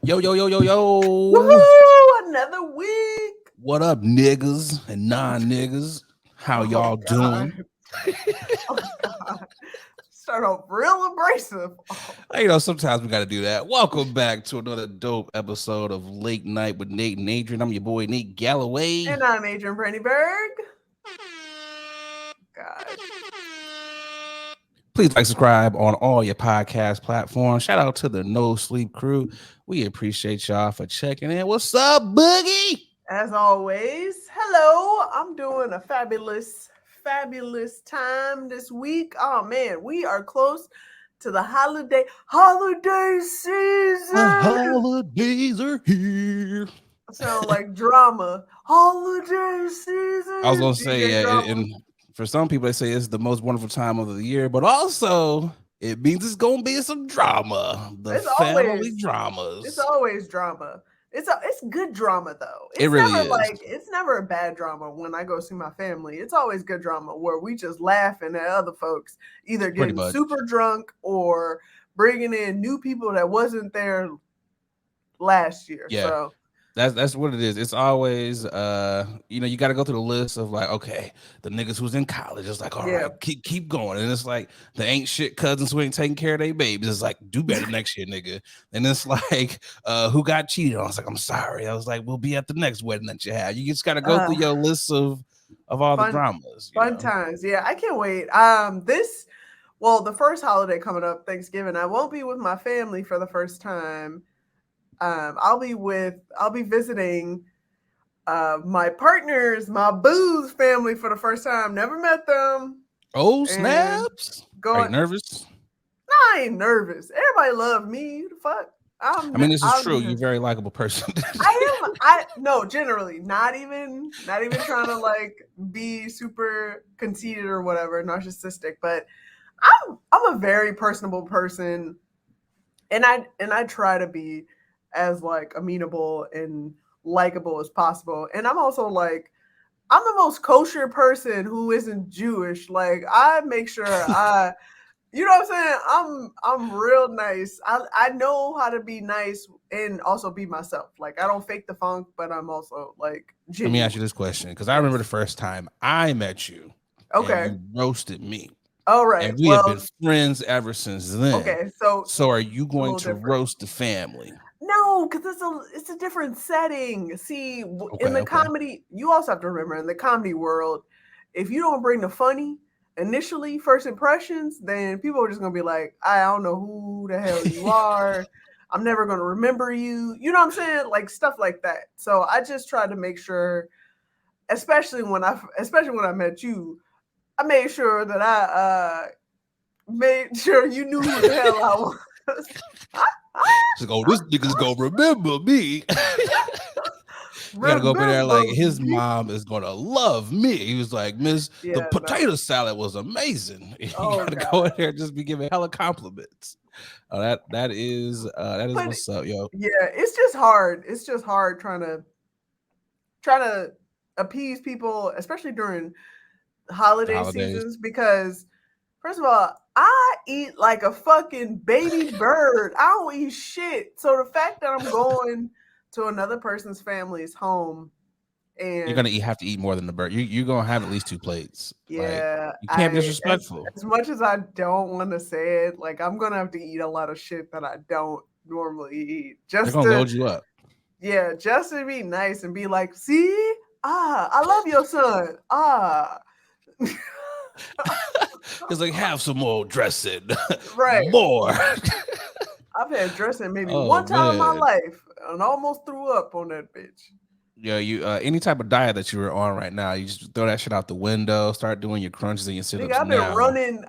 Yo, yo, yo, yo, yo. Woohoo! Another week. What up, niggas and non-niggas? How Oh y'all God. doing? Oh God. Start off real abrasive. Sometimes we got to do that. Welcome back to another dope episode of Late Night with Nate and Adrian. I'm your boy, Nate Galloway. And I'm Adrian Brandyberg. God. Please like, subscribe on all your podcast platforms. Shout out to the No Sleep crew. We appreciate y'all for checking in. What's up, Boogie? As always, hello. I'm doing a fabulous time this week. Oh man, we are close to the holiday season. The holidays are here. Sound like drama. Holiday season. I was gonna say, DJ yeah, drama. and for some people, they say it's the most wonderful time of the year, but also it means it's gonna be some drama, the It's family always it's dramas. always drama. It's good drama though. It really is, It's never a bad drama when I go see my family. It's always good drama where we just laughing at other folks either pretty getting much. super drunk or bringing in new people that wasn't there last year. Yeah, So that's what it is. It's always, you got to go through the list of like, okay, the niggas who's in college. It's like, all yeah, right, keep going, and it's like the ain't shit cousins who ain't taking care of their babies. It's like, do better next year, nigga. And it's like, who got cheated on? I was like, I'm sorry. I was like, we'll be at the next wedding that you have. You just got to go through your list of all the fun dramas. fun times. Yeah, I can't wait. The first holiday coming up, Thanksgiving, I won't be with my family for the first time. I'll be visiting my boo's family for the first time. Never met them. Oh And snaps! Are you going, nervous? I ain't nervous. Everybody love me. Who the fuck? I mean, this is true. You're a I'm very likable person. I no, generally, not even trying to like be super conceited or whatever, narcissistic, but I'm a very personable person, and I try to be as like amenable and likable as possible. And I'm also like I'm the most kosher person who isn't Jewish. Like I make sure you know what I'm saying? I'm real nice. I know how to be nice and also be myself. Like I don't fake the funk, but I'm also like Let me ask genuine. you this question, because I remember the Yes. first time I met you, and Okay. you roasted me, All right. and we have been Well, friends ever since then. okay. So So, are you it's a going little to different. roast the family? No, because it's a different setting. See, in Okay, the okay. comedy, you also have to remember in the comedy world, if you don't bring the funny initially, first impressions, then people are just gonna be like, I don't know who the hell you are. I'm never gonna remember you. You know what I'm saying? Like stuff like that. So I just try to make sure, especially when I met you, I made sure that I made sure you knew who the hell I was. She's like, oh, this nigga's gonna remember me. You gotta go up in there Remember like his me? mom is gonna love me. He was like, Miss, the Yeah, no. potato salad was amazing. You Oh gotta go in God. there and just be giving hella compliments. Oh, that is But what's up, yo. yeah, it's just hard. It's just hard trying to appease people, especially during The holiday holidays. seasons, because first of all, I eat like a fucking baby bird. I don't eat shit. So the fact that I'm going to another person's family's home You're gonna and have to eat more than the bird. You're gonna have at least two plates. Like yeah, you can't be I disrespectful. as much as I don't want to say it, like I'm gonna have to eat a lot of shit that I don't normally eat They're just gonna to load you up. yeah, just to be nice and be like, see, I love your son. It's like have some more dressing, Right. more. I've had dressing maybe Oh one time in my man, life and almost threw up on that bitch. yeah. You any type of diet that you were on right now, you just throw that shit out the window. Start doing your crunches and your sit Nigga, ups now.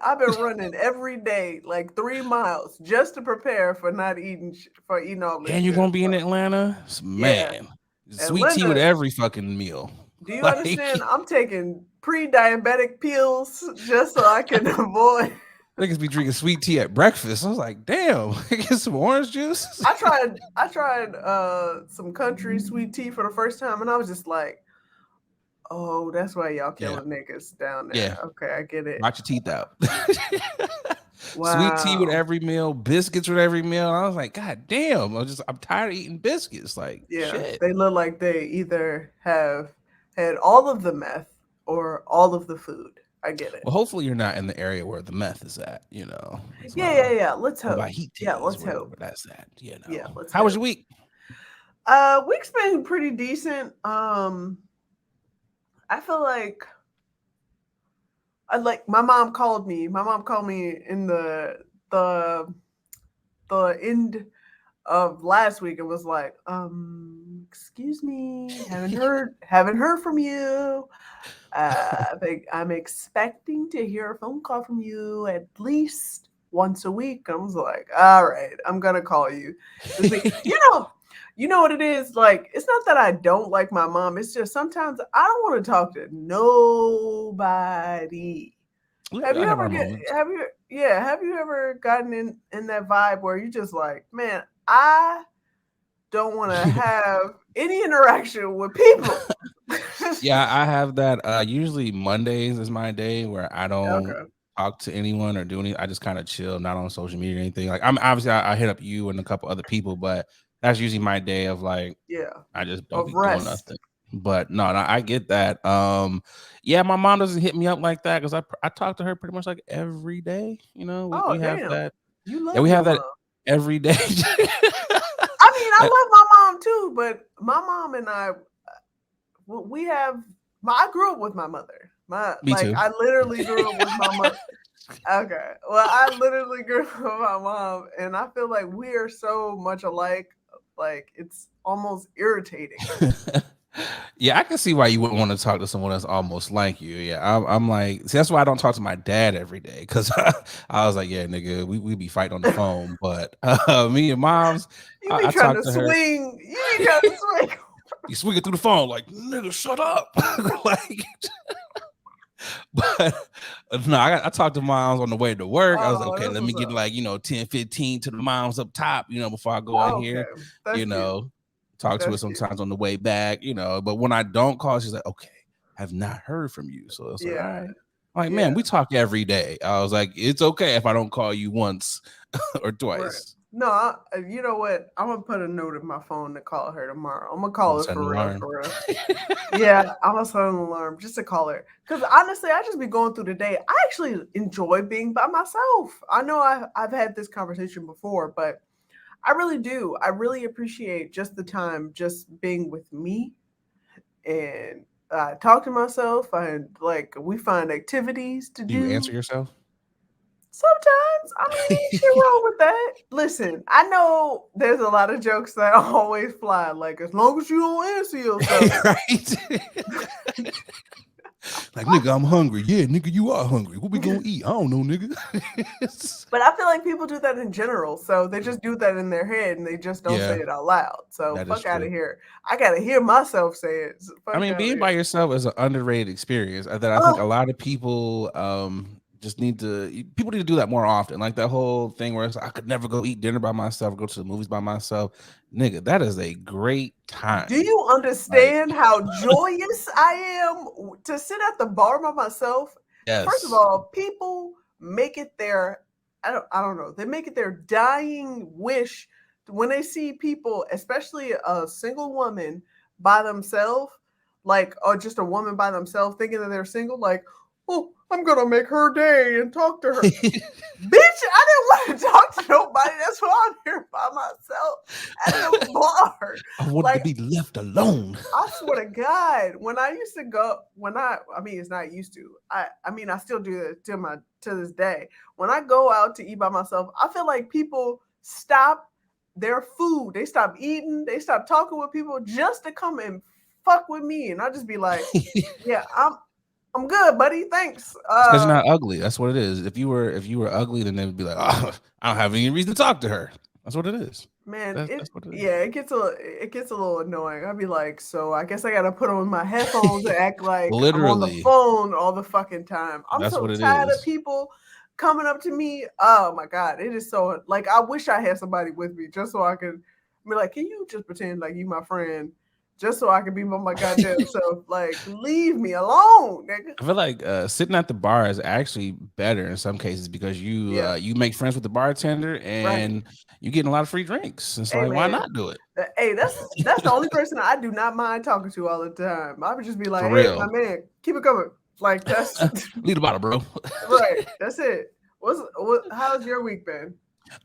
I've been running every day, like 3 miles, just to prepare for for eating all this And you're shit. gonna be in So, Atlanta, yeah. man. Sweet tea with Atlanta, every fucking meal. do you Like understand? I'm taking pre-diabetic pills just so I can avoid. niggas be drinking sweet tea at breakfast. I was like, damn, get some orange juice. I tried some country sweet tea for the first time and I was just like, oh, that's why y'all Yeah, killing niggas down yeah. there. Okay, I get it. Watch your teeth out. Sweet tea with Wow. every meal, biscuits with every meal. I was like, God damn, I'm tired of eating biscuits. Like Yeah, shit. they look like they either have had all of the meth or all of the food. I get it. Well, hopefully you're not in the area where the meth is at. You know, it's Yeah, yeah, yeah. Let's by hope. heat Yeah, teas let's where hope. that's at. You Yeah, know, let's how was hope. your week? Week's been pretty decent. I feel like my mom called me. My mom called me in the the end of last week and was like, excuse me, haven't heard from you. I'm expecting to hear a phone call from you at least once a week. I was like, all right, I'm gonna call you this week. You know what it is? Like, it's not that I don't like my mom. It's just sometimes I don't want to talk to nobody. We Have all you have ever our get moments. have you ever gotten in that vibe where you just like, man, I don't want to have any interaction with people. Yeah, I have that. Usually Mondays is my day where I don't Okay. talk to anyone or do anything. I just kind of chill, not on social media or anything. Like I'm obviously I hit up you and a couple other people, but that's usually my day of like Yeah. I just don't Of be doing rest. nothing. But no, I get that. Yeah, my mom doesn't hit me up like that because I talk to her pretty much like every day. You know, we Oh, have damn. that. You Yeah, love we your have that mom. every day. I mean, Uh, I love my mom too, but my mom and I, we have. I grew up with my mother. Me too. I literally grew up with my mother. Okay, well, I literally grew up with my mom, and I feel like we are so much alike. Like it's almost irritating. Yeah, I can see why you wouldn't want to talk to someone that's almost like you. Yeah, I'm like, see, that's why I don't talk to my dad every day because I was like, yeah, nigga, we be fighting on the phone, but me and mom's, You be I trying talk to to her. swing. You be trying to swing. You swinging through the phone like, nigga, shut up. Like, but no, I talked to moms on the way to work. I was like, Oh, okay, that's let me what's get up. like 10, 15 to the moms up top, before I go in Okay, here, that's you cute. know, talk to her That's cute. sometimes on the way back, but when I don't call, she's like, okay, have not heard from you. So it's like, all Yeah, right. I'm like, yeah. man, we talk every day. I was like, it's okay if I don't call you once or Right. twice. No, you know what? I'm gonna put a note in my phone to call her tomorrow. I'm gonna I'm call gonna her set an for real, alarm. for real. Yeah, I'm gonna set an alarm just to call her. Because honestly, I just be going through the day. I actually enjoy being by myself. I know I've had this conversation before, but I really do. I really appreciate just the time, just being with me and talk to myself. And like we find activities to Do you answer do. yourself? Sometimes, I mean, ain't shit wrong with that. Listen, I know there's a lot of jokes that always fly. Like, as long as you don't answer yourself. Right? Like, nigga, I'm hungry. Yeah, nigga, you are hungry. What we gonna eat? I don't know, nigga. But I feel like people do that in general. So they just do that in their head and they just don't say Yeah, it out loud. So that is fuck out of true. here. I gotta hear myself say it. So I fuck mean, out of being by here. yourself is an underrated experience that I think a Oh, lot of people just need to do that more often. Like that whole thing where it's like, I could never go eat dinner by myself, go to the movies by myself. Nigga, that is a great do time. you Like, understand how joyous I am to sit at the bar by myself? First of yes. all, people make it their I don't know. They make it their dying wish when they see people, especially a single woman by themselves, like or just a woman by themselves thinking that they're single, like, oh, I'm gonna make her day and talk to her. Bitch, I didn't want to talk to nobody. That's why I'm here by myself at the bar. I wanted to Like be left alone. I swear to God, when I used to go, I mean, it's not used to. I mean, I still do it to this day. When I go out to eat by myself, I feel like people stop their food. They stop eating. They stop talking with people just to come and fuck with me, and I just be like, yeah, I'm good, buddy. Thanks. It's because you're not ugly. That's what it is. If you were ugly, then they would be like, oh, I don't have any reason to talk to her. That's what it is. Man, That's what it is. yeah, it gets a little annoying. I'd be like, so I guess I gotta put on my headphones and act like I'm on the Literally, phone all the fucking time. I'm that's so what it tired of is. people coming up to me. Oh my god, it is so like I wish I had somebody with me just so I could be like, can you just pretend like you my friend just so I can be by my goddamn self. Like, leave me alone, nigga. I feel like sitting at the bar is actually better in some cases because you make friends with the bartender Right. and you getting a lot of free drinks. It's Hey like, why man. not do it? Hey, that's the only person I do not mind talking to all the time. I would just be like, For hey, my real. man, keep it coming. Like that's Leave the bottle, bro. right. That's it. How's your week been?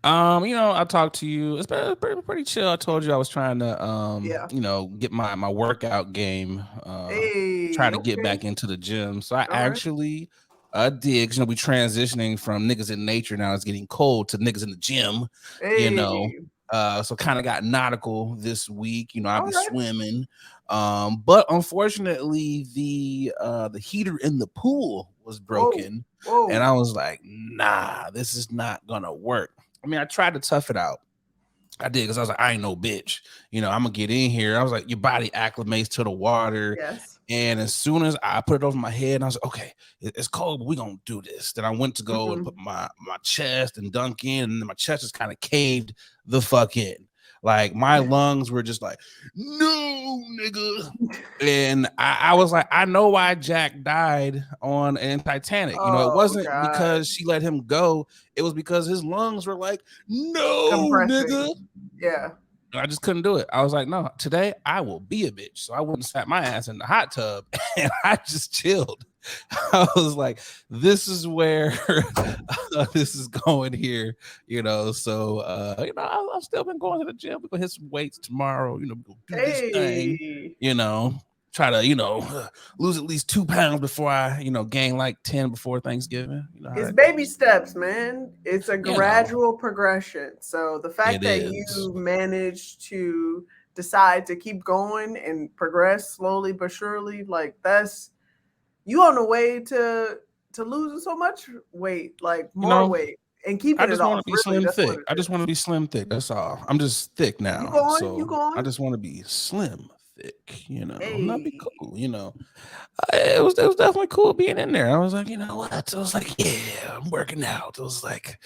I talked to you. It's been pretty chill. I told you I was trying to Yeah. get my workout game, try Hey, to get okay. back into the gym. So I All right. actually did, 'cause, we transitioning from niggas in nature now, it's getting cold, to niggas in the gym, you know. Hey. So kind of got nautical this week. I'll All be right. swimming. But unfortunately the heater in the pool was Whoa. broken. And Whoa. I was like, nah, this is not gonna work. I mean, I tried to tough it out. I did, because I was like, I ain't no bitch. I'm gonna get in here. I was like, your body acclimates to the water. Yes. And as soon as I put it over my head, and I was like, okay, it's cold, but we're gonna do this. Then I went to go and put my chest and dunk in, and then my chest just kind of caved the fuck in. Like my lungs were just like, no, nigga. And I was like, I know why Jack died in Titanic. It Oh wasn't God. because she let him go. It was because his lungs were like, no, nigga. Compressing. Yeah. I just couldn't do it. I was like, no, today I will be a bitch. So I went and sat my ass in the hot tub and I just chilled. I was like, this is where this is going here, So, I've still been going to the gym. We're going to hit some weights tomorrow, we're going to do this thing, Hey. try to, lose at least 2 pounds before I, gain like 10 before Thanksgiving. You know how It's that baby goes. steps, man. It's a gradual progression. So the fact It that is. you managed to decide to keep going and progress slowly but surely, like that's you on the way to losing so much weight, like You more know, weight and I keeping it just want off. to be Really, slim that's what thick. it I just want to is. be slim thick. That's all. I'm just thick You now. going? You So I going? just want to be slim thick, and that'd be Hey. cool. It was definitely cool being in there. I was like, you know what? I was like, yeah, I'm working out. It was like,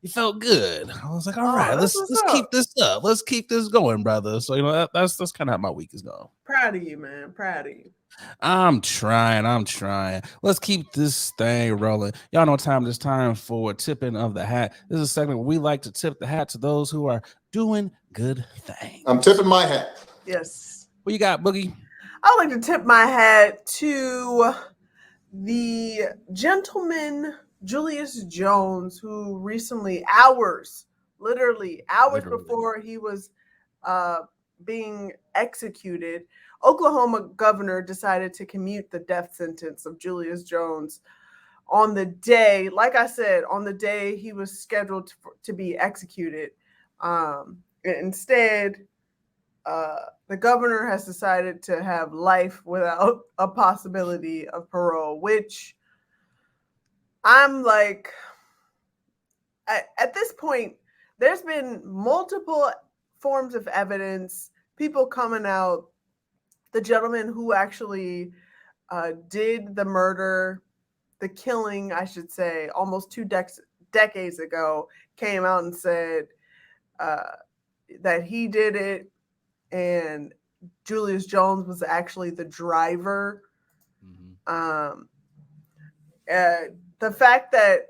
it felt good. I was like, all Oh, right, that's let's what's let's keep up. this up. Let's keep this going, brother. So that's kind of how my week is going. Proud of you, man. Proud of you. I'm trying. Let's keep this thing rolling. Y'all know what time it is. Time for tipping of the hat. This is a segment where we like to tip the hat to those who are doing good things. I'm tipping my hat. Yes. What you got, Boogie? I would like to tip my hat to the gentleman Julius Jones, who recently, literally hours before he was uh, being executed, Oklahoma governor decided to commute the death sentence of Julius Jones on the day, like I said, on the day he was scheduled to be executed. Instead, the governor has decided to have life without a possibility of parole, which I'm like, at this point, there's been multiple forms of evidence, people coming out. The gentleman who actually did the murder, the killing, I should say, almost two decades ago, came out and said that he did it, and Julius Jones was actually the driver. Um, the fact that,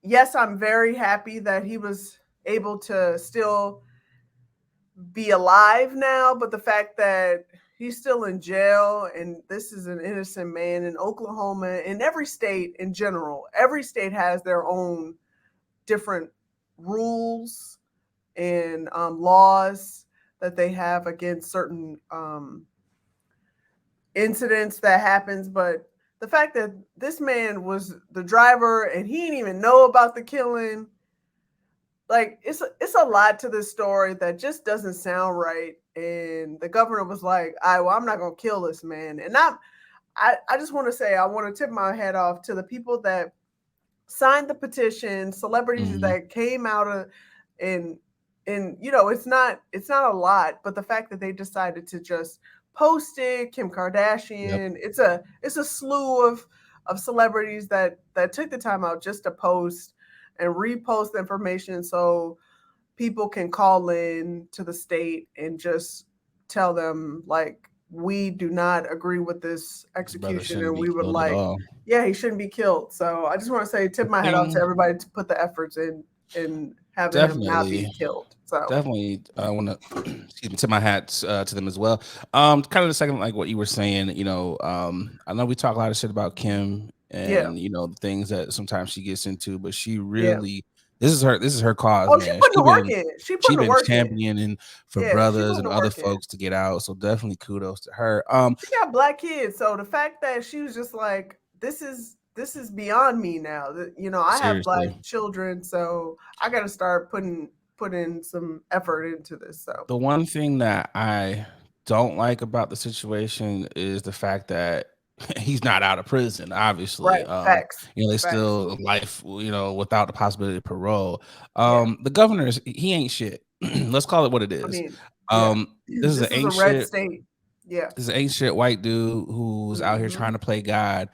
yes, I'm very happy that he was able to still be alive now, but the fact that he's still in jail and this is an innocent man in Oklahoma, in every state in general, every state has their own different rules and laws that they have against certain incidents that happens. But the fact that this man was the driver and he didn't even know about the killing, like it's a lot to this story that just doesn't sound right. And the governor was like, "I well, I'm not gonna kill this man." And I just want to say, I want to tip my hat off to the people that signed the petition, celebrities that came out of and it's not a lot, but the fact that they decided to just post it, Kim Kardashian, Yep. it's a slew of celebrities that took the time out just to post and repost the information so people can call in to the state and just tell them, like, we do not agree with this His brother execution, shouldn't and be we would killed at like, all. yeah, he shouldn't be killed. So I just want to say, tip The my hat off to thing, everybody to put the efforts in having him not be definitely, killed. So definitely, I want to excuse me, tip my hats to them as well. Kind of the second, like what you were saying, I know we talk a lot of shit about Kim yeah, and the things that sometimes she gets into, but she yeah. really, this is her cause, Oh, she man. putting the work in. She She putting the been work in. championing for Yeah, she brothers putting and the other work in. folks to get out. So definitely kudos to her. She got black kids, so the fact that she was just like, this is beyond me now. That I have black Seriously. children, so I got to start putting some effort into this. So The one thing that I don't like about the situation is the fact that he's not out of prison, obviously. right, facts, They facts. still life, without the possibility of parole. Yeah, The governor's he ain't shit. Let's call it what it I is. mean, yeah, This is an this is a ain't red shit. state. Yeah. This is an ain't shit white dude who's out here trying Hmm. to play God.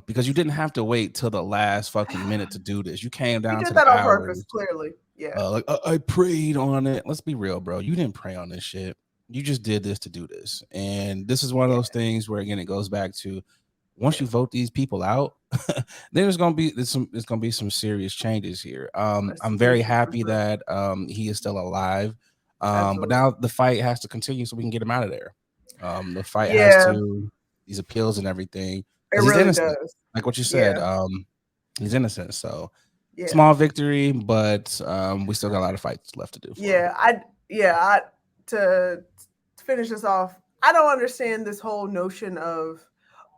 Because you didn't have to wait till the last fucking minute to do this. You came He down to did that the on hours. purpose, clearly. Yeah, Like I prayed on it. Let's be real, bro. You didn't pray on this shit. You just did this to do this. And this is one of yeah, those things where again it goes back to once yeah. you vote these people out, then there's gonna be some serious changes here. I'm very Investigation for happy sure. that he is still alive. But Absolutely. now the fight has to continue so we can get him out of there. The fight has Yeah, to these appeals and everything it because he's really innocent. does. Like what you said, Yeah, he's innocent. So yeah. small victory, but we still got a lot of fights left to do for him. I to finish this off, I don't understand this whole notion of,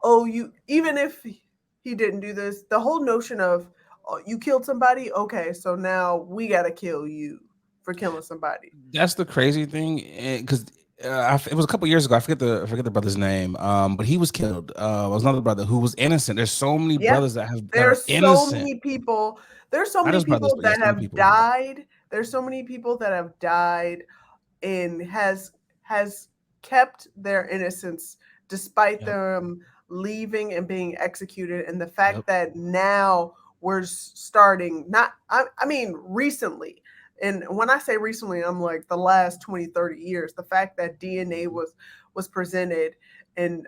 oh, you, even if he didn't do this, the whole notion of, oh, you killed somebody, okay, so now we got to kill you for killing somebody. That's the crazy thing, because it was a couple years ago. I forget the brother's name. But he was killed. It was another brother who was innocent. There's so many Yeah. brothers that are There's so innocent. many people. There's so Not many just brothers, people but yeah, that so many have people. died. There's so many people that have died and has kept their innocence despite Yep. them leaving and being executed. And the Yep. fact that now we're starting, not, I mean recently, and when I say recently, I'm like the last 20, 30 years, the fact that DNA Mhm. was presented and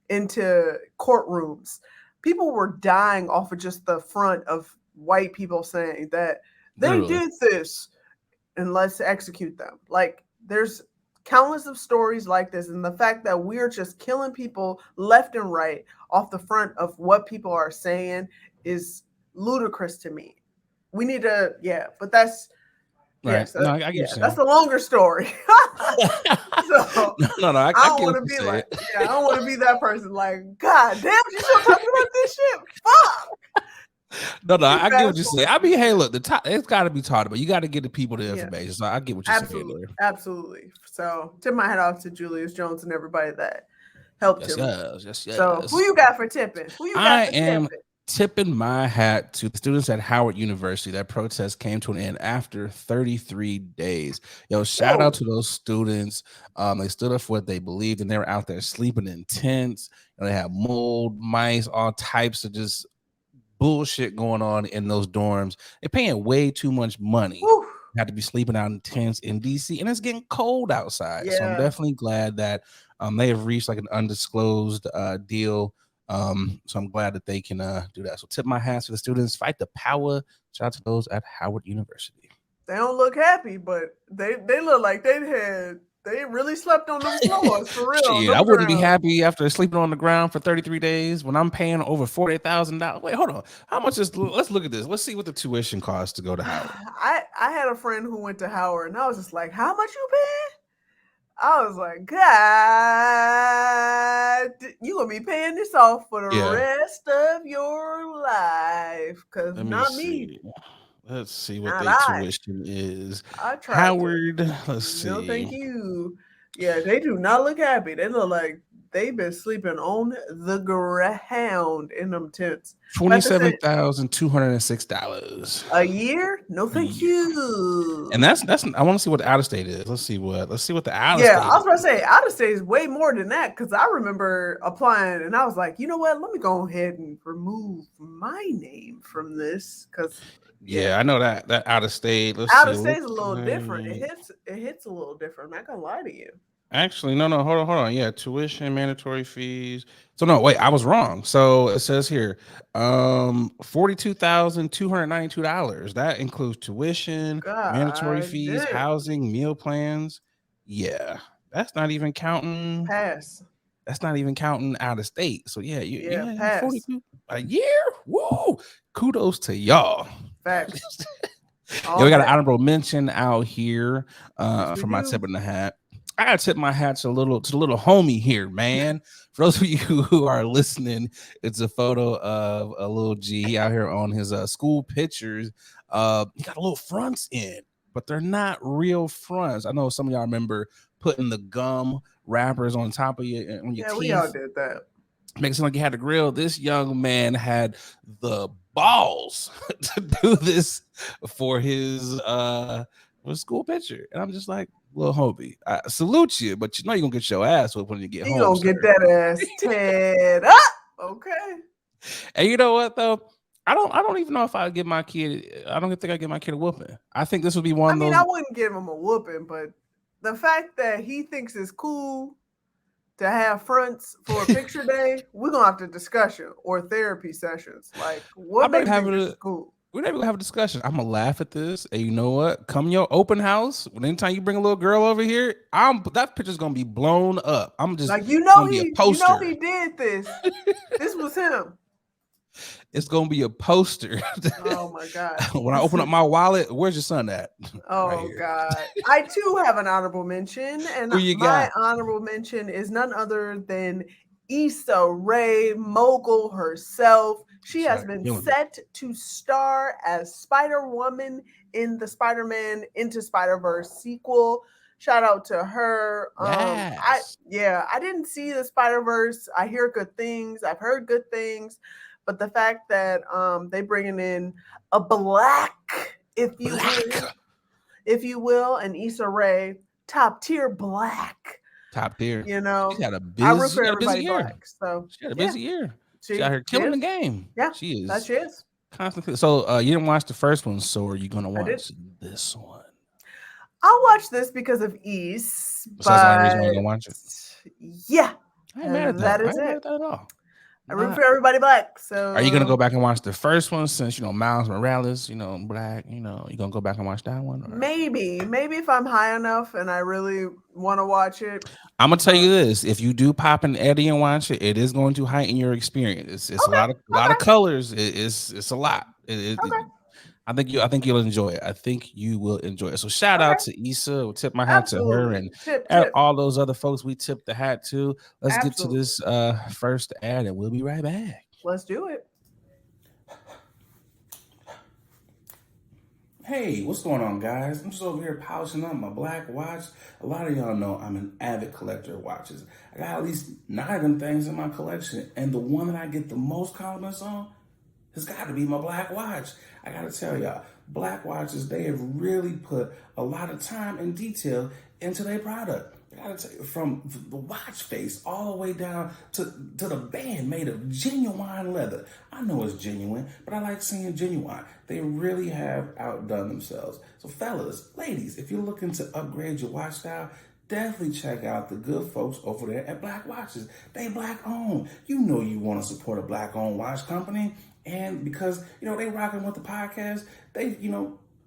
into courtrooms, people were dying off of just the front of white people saying that they Literally. did this and let's execute them. Like, there's countless of stories like this, and the fact that we're just killing people left and right off the front of what people are saying is ludicrous to me. We need to, yeah, but that's, Right. yes, No, I get what you're yeah, that's saying. a longer story. So No, I I don't get what want to you're be saying. like, yeah, I don't want to be that person. Like, God damn, you still talking about this shit? Fuck. No, We I get what fast you're saying. forward I this mean, hey, shit. look, it's got to be taught about. You got to get the people the Yeah. information. So I get what you're saying Absolutely, there. absolutely. So tip my hat off to Julius Jones and everybody that helped Yes, him. yes, yes, So who yes. you got for tipping? Who you got I for am tipping? tipping my hat to the students at Howard University. That protest came to an end after 33 days. Yo, shout out Woo. to those students. They stood up for what they believed, and they were out there sleeping in tents. And they had mold, mice, all types of just bullshit going on in those dorms. They're paying way too much money. Woo. Had to be sleeping out in tents in DC, and it's getting cold outside. So I'm Yeah, definitely glad that they have reached like an undisclosed deal. So I'm glad that they can do that. So tip my hats to the students. Fight the power. Shout out to those at Howard University. they don't look happy, but they look like they really slept on them floors for real, on Shit, I them wouldn't be grounds. happy after sleeping on the ground for 33 days when I'm paying over $40,000. Wait, hold on. How much is? Let's look at this. Let's see what the tuition costs to go to Howard. I had a friend who went to Howard, and I was just like, "How much you paying?" I was like, God, you gonna be paying this off for the Yeah. rest of your life. Cause Let me not me, see. Let's see what not they I. tuition is. I tried to. Howard, let's No, see. thank you. Yeah, they do not look happy. They look like they've been sleeping on the ground in them tents. But at the same, $27,206 a year? No, a thank year. And you. that's I want to see what the out of state is. Let's see what the out of Yeah, I state was about to is. say out of state is way more than that because I remember applying and I was like, you know what? Let me go ahead and remove my name from this because yeah, Yeah, I know that out of state. Let's out see. of It state is looks a little different. like It hits a little different. I'm not gonna lie to you. Actually, no, hold on. Yeah, tuition, mandatory fees. So no, wait, I was wrong. So it says here, $42,292. That includes tuition, mandatory God fees, damn. housing, meal plans. Yeah, that's not even counting. Pass. That's not even counting out of state. So yeah, Yeah, yeah, pass. 42 a year. Woo! Kudos to y'all. Facts. Yeah, we All got an day. honorable mention out here Yes, we for my do. tip in the hat. I gotta tip my hat to the little homie here, man. For those of you who are listening, it's a photo of a little G. He out here on his school pictures. He got a little fronts in, but they're not real fronts. I know some of y'all remember putting the gum wrappers on top of your on your Yeah, we all teeth, did that. makes it seem like he had a grill. This young man had the balls to do this for his school picture. And I'm just like, little Hobie, I salute you, but you know you're gonna get your ass whipped when you get He home, gonna sir. get that ass teared up. Okay. And you know what though? I don't even know if I give my kid. I don't think I give my kid a whooping. I think this would be one I of mean, those. I wouldn't give him a whooping, but the fact that he thinks it's cool to have fronts for a picture day, we're gonna have to discussion or therapy sessions. Like, what I'm not makes even you think having this a is cool? we're not even gonna have a discussion. I'm gonna laugh at this, and you know what? Come your open house. When anytime you bring a little girl over here, that picture's gonna be blown up. Like, It's gonna be a you know poster. he did this. This was him. It's gonna be a poster. Oh my god. When I open up my wallet, where's your son at? Right Oh here. God. I too have an honorable mention, and Who you my got? honorable mention is none other than Issa Rae, mogul herself. She She's out has here been killing it. set to star as Spider Woman in the Spider Man Into Spider Verse sequel. Shout out to her. Yes. I didn't see the Spider Verse. I hear good things. I've heard good things, but the fact that they bringing in a black, if you will, Black. and Issa Rae, top tier black. Top tier. You She's know, had a I root busy, for she had a busy everybody year. black. So She had a yeah, busy year. She's she out here she killing the is. game. Yeah, She that is she is. constantly. So you didn't watch the first one, so are you gonna I did. watch this one? I'll watch this because of East, So that's the only reason why you're but gonna watch it. yeah, I ain't mad at and that. that I is ain't mad it. at that at all. I root Not. for everybody black. Are you gonna go So back and watch the first one since Miles Morales, Black, you gonna go back and watch that one? Or maybe if I'm high enough and I really want to watch it. I'm gonna tell But you this: if you do pop an Eddie and watch it, it is going to heighten your experience. It's a okay, lot of okay, colors. It's a lot. okay, I think you'll enjoy it. I think you will enjoy it. So shout out okay. to Issa. We'll tip my hat to her Absolutely. and Tip. all those other folks. We tip the hat to. Let's get to Absolutely. this first ad, and we'll be right back. Let's do it. Hey, what's going on, guys? I'm just over here polishing up my Blak Watch. A lot of y'all know I'm an avid collector of watches. I got at least 9 of them things in my collection, and the one that I get the most compliments on has got to be my Blak Watch. I got to tell y'all, Blak Watches, they have really put a lot of time and detail into their product. I gotta tell you, from the watch face all the way down to the band made of genuine leather. I know it's genuine, but I like saying genuine. They really have outdone themselves. So fellas, ladies, if you're looking to upgrade your watch style, definitely check out the good folks over there at Blak Watches. They black owned. You know you want to support a black owned watch company. And because, they rocking with the podcast, they,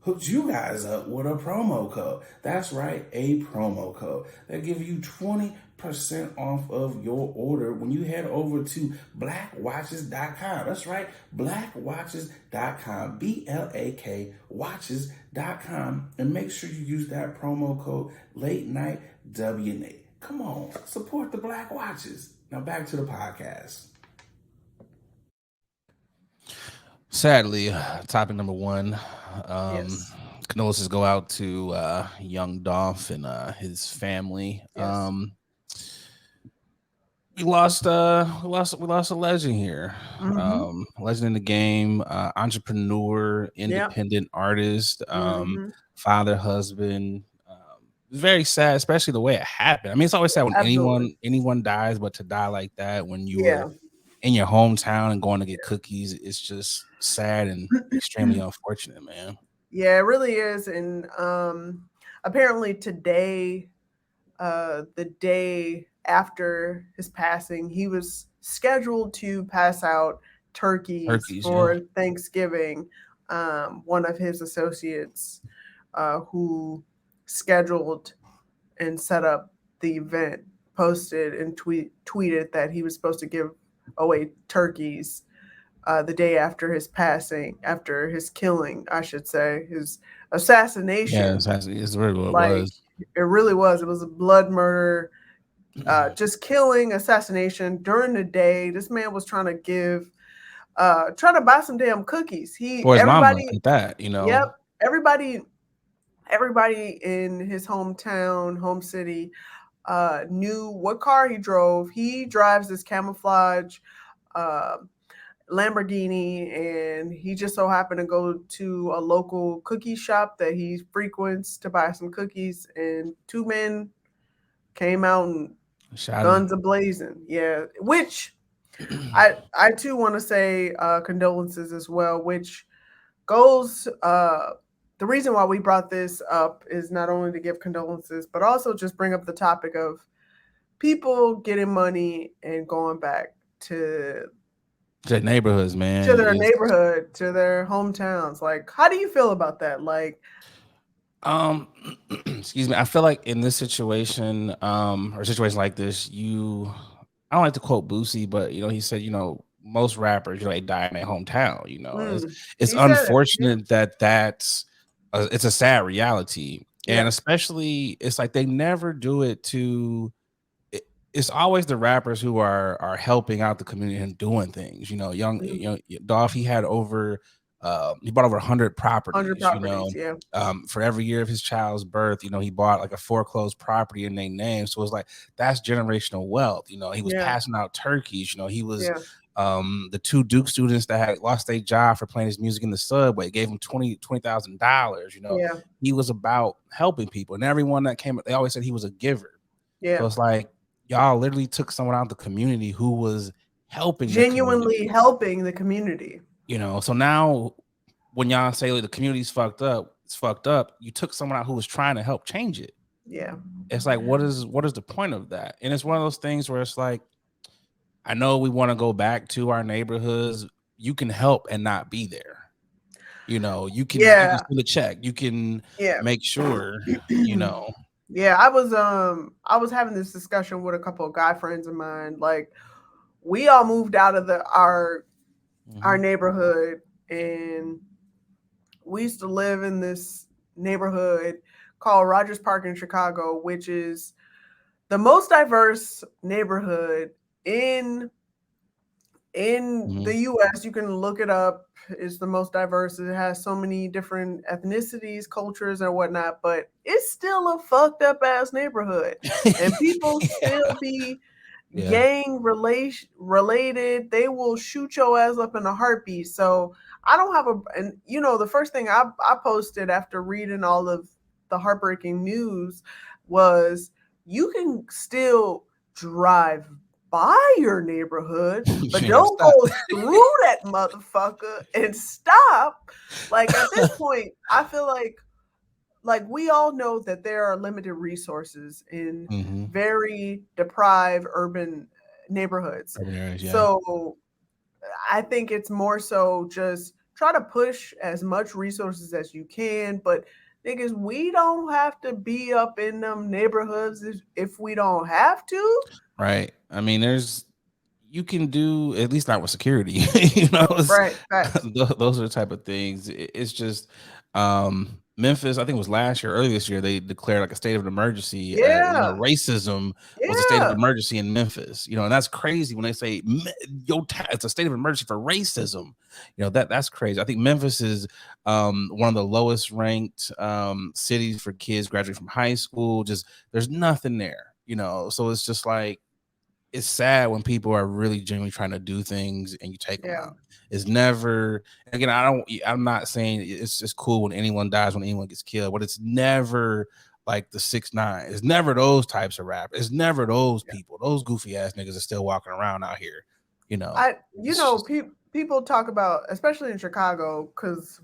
hooked you guys up with a promo code. That's right, a promo code. They'll give you 20% off of your order when you head over to blakwatches.com. That's right, blakwatches.com, BLAK watches.com, and make sure you use that promo code late night WNA. Come on, support the Blak Watches. Now back to the podcast. Sadly, topic number one. Yes. Condolences go out to Young Dolph and his family. Yes. We lost a legend here. Mm-hmm. Legend in the game, entrepreneur, Yep. independent artist, Mm-hmm. father, husband. Very sad, especially the way it happened. I mean, it's always sad when Absolutely. anyone dies, but to die like that when you were Yeah. in your hometown and going to get cookies, it's just sad and extremely unfortunate, man. Yeah, it really is. And apparently today the day after his passing, he was scheduled to pass out turkeys Turkeys, yeah. for Thanksgiving. One of his associates who scheduled and set up the event posted and tweeted that he was supposed to give away turkeys the day after his passing, after his killing, I should say, his Yeah, assassination. it's really what it Like was. it really was. It was a blood murder, just killing, assassination during the day. This man was trying to trying to buy some damn cookies. For his mama Everybody, at that, you know. yep, everybody in his hometown, home city, knew what car he drove. He drives this camouflage uh, Lamborghini, and he just so happened to go to a local cookie shop that he frequents to buy some cookies. And two men came out and Shot him. guns a blazing. Yeah, which I too want to say condolences as well, which goes the reason why we brought this up is not only to give condolences, but also just bring up the topic of people getting money and going back To neighborhoods, man. to their It's neighborhood, to their hometowns. Like, how do you feel about that? Like, um excuse me. I feel like in this situation, or a situation like this, I don't like to quote Boosie, but he said, most rappers, they die in their hometown. It's he said it. Yeah. unfortunate that's it's a sad reality. And Yeah. especially it's like they never do it to it's always the rappers who are helping out the community and doing things. Mhm. Dolph, he bought over 100 100 properties. properties. Yeah. For every year of his child's birth, he bought like a foreclosed property in their name. So it's like that's generational wealth. He was Yeah. passing out turkeys. He was Yeah. the two Duke students that had lost their job for playing his music in the subway gave him $20,000. Yeah. He was about helping people, and everyone that came, they always said he was a giver. So Yeah. it's like y'all literally took someone out of the community who was helping the Genuinely community. helping the community. So now when y'all say like, the community's fucked up, it's fucked up, you took someone out who was trying to help change it. Yeah. It's like, what is the point of that? And it's one of those things where it's like, I know we want to go back to our neighborhoods. You can help and not be there. You can Yeah. steal a check. You can Yeah. make sure, Yeah, I was having this discussion with a couple of guy friends of mine. Like, we all moved out of our neighborhood, and we used to live in this neighborhood called Rogers Park in Chicago, which is the most diverse neighborhood in the US. You can look it up. It's the most diverse. It has so many different ethnicities, cultures, and whatnot, but it's still a fucked up ass neighborhood. And people still be Yeah. gang related. They will shoot your ass up in a heartbeat. So I don't have and the first thing I posted after reading all of the heartbreaking news was you can still drive by your neighborhood, but don't go through that motherfucker and stop. Like, at this point, I feel like we all know that there are limited resources in very deprived urban neighborhoods. Urban areas, yeah. So I think it's more so just try to push as much resources as you can, but niggas, we don't have to be up in them neighborhoods if we don't have to. Right. I mean, you can do, at least not with security. Right. Facts. Those are the type of things. It's just Memphis, I think it was last year, early this year, they declared like a state of emergency. Yeah. Racism was a state of emergency in Memphis. And that's crazy when they say it's a state of emergency for racism. That's crazy. I think Memphis is one of the lowest ranked cities for kids graduating from high school. Just there's nothing there. So it's just like, it's sad when people are really genuinely trying to do things and you take them out. It's never, again, I'm not saying it's just cool when anyone dies, when anyone gets killed, but it's never like the 6ix9ine. It's never those types of rap. It's never those people. Those goofy ass niggas are still walking around out here. People talk about, especially in Chicago, because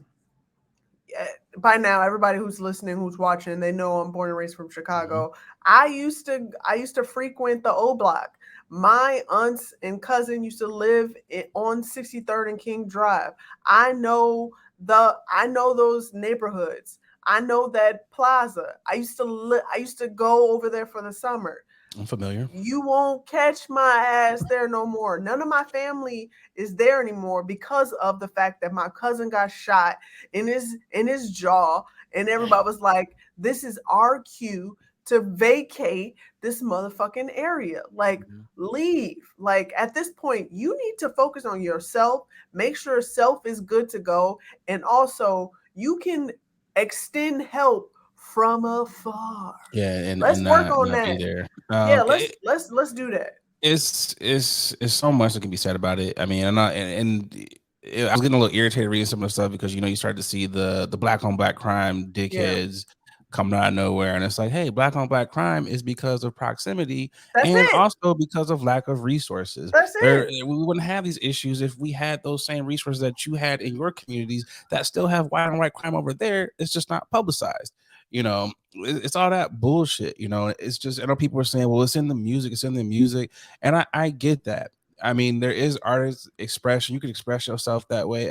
by now everybody who's listening, who's watching, they know I'm born and raised from Mhm. Chicago. I used to frequent the O Block. My aunts and cousin used to live on 63rd and King Drive. I know those neighborhoods. I know that plaza. I used to go over there for the summer. I'm familiar. You won't catch my ass there no more. None of my family is there anymore because of the fact that my cousin got shot in his jaw, and everybody Dang. was like, "This is our cue to vacate this motherfucking area. Like, Mhm. leave." Like, at this point, you need to focus on yourself. Make sure self is good to go, and also you can extend help from afar. Yeah, and Let's work on not be that. there. Yeah, let's do that. It's so much that can be said about it. I mean, I was getting a little irritated reading some of the stuff because you start to see the black on black crime Yeah, dickheads coming out of nowhere, and it's like, hey, black on black crime is because of proximity that's and it. also because of lack of resources. That's it. We wouldn't have these issues if we had those same resources that you had in your communities that still have white on white crime over there. It's just not publicized. It's all that bullshit. It's just, I know people are saying, well, it's in the music, and I get that. I mean, there is artist expression. You can express yourself that way.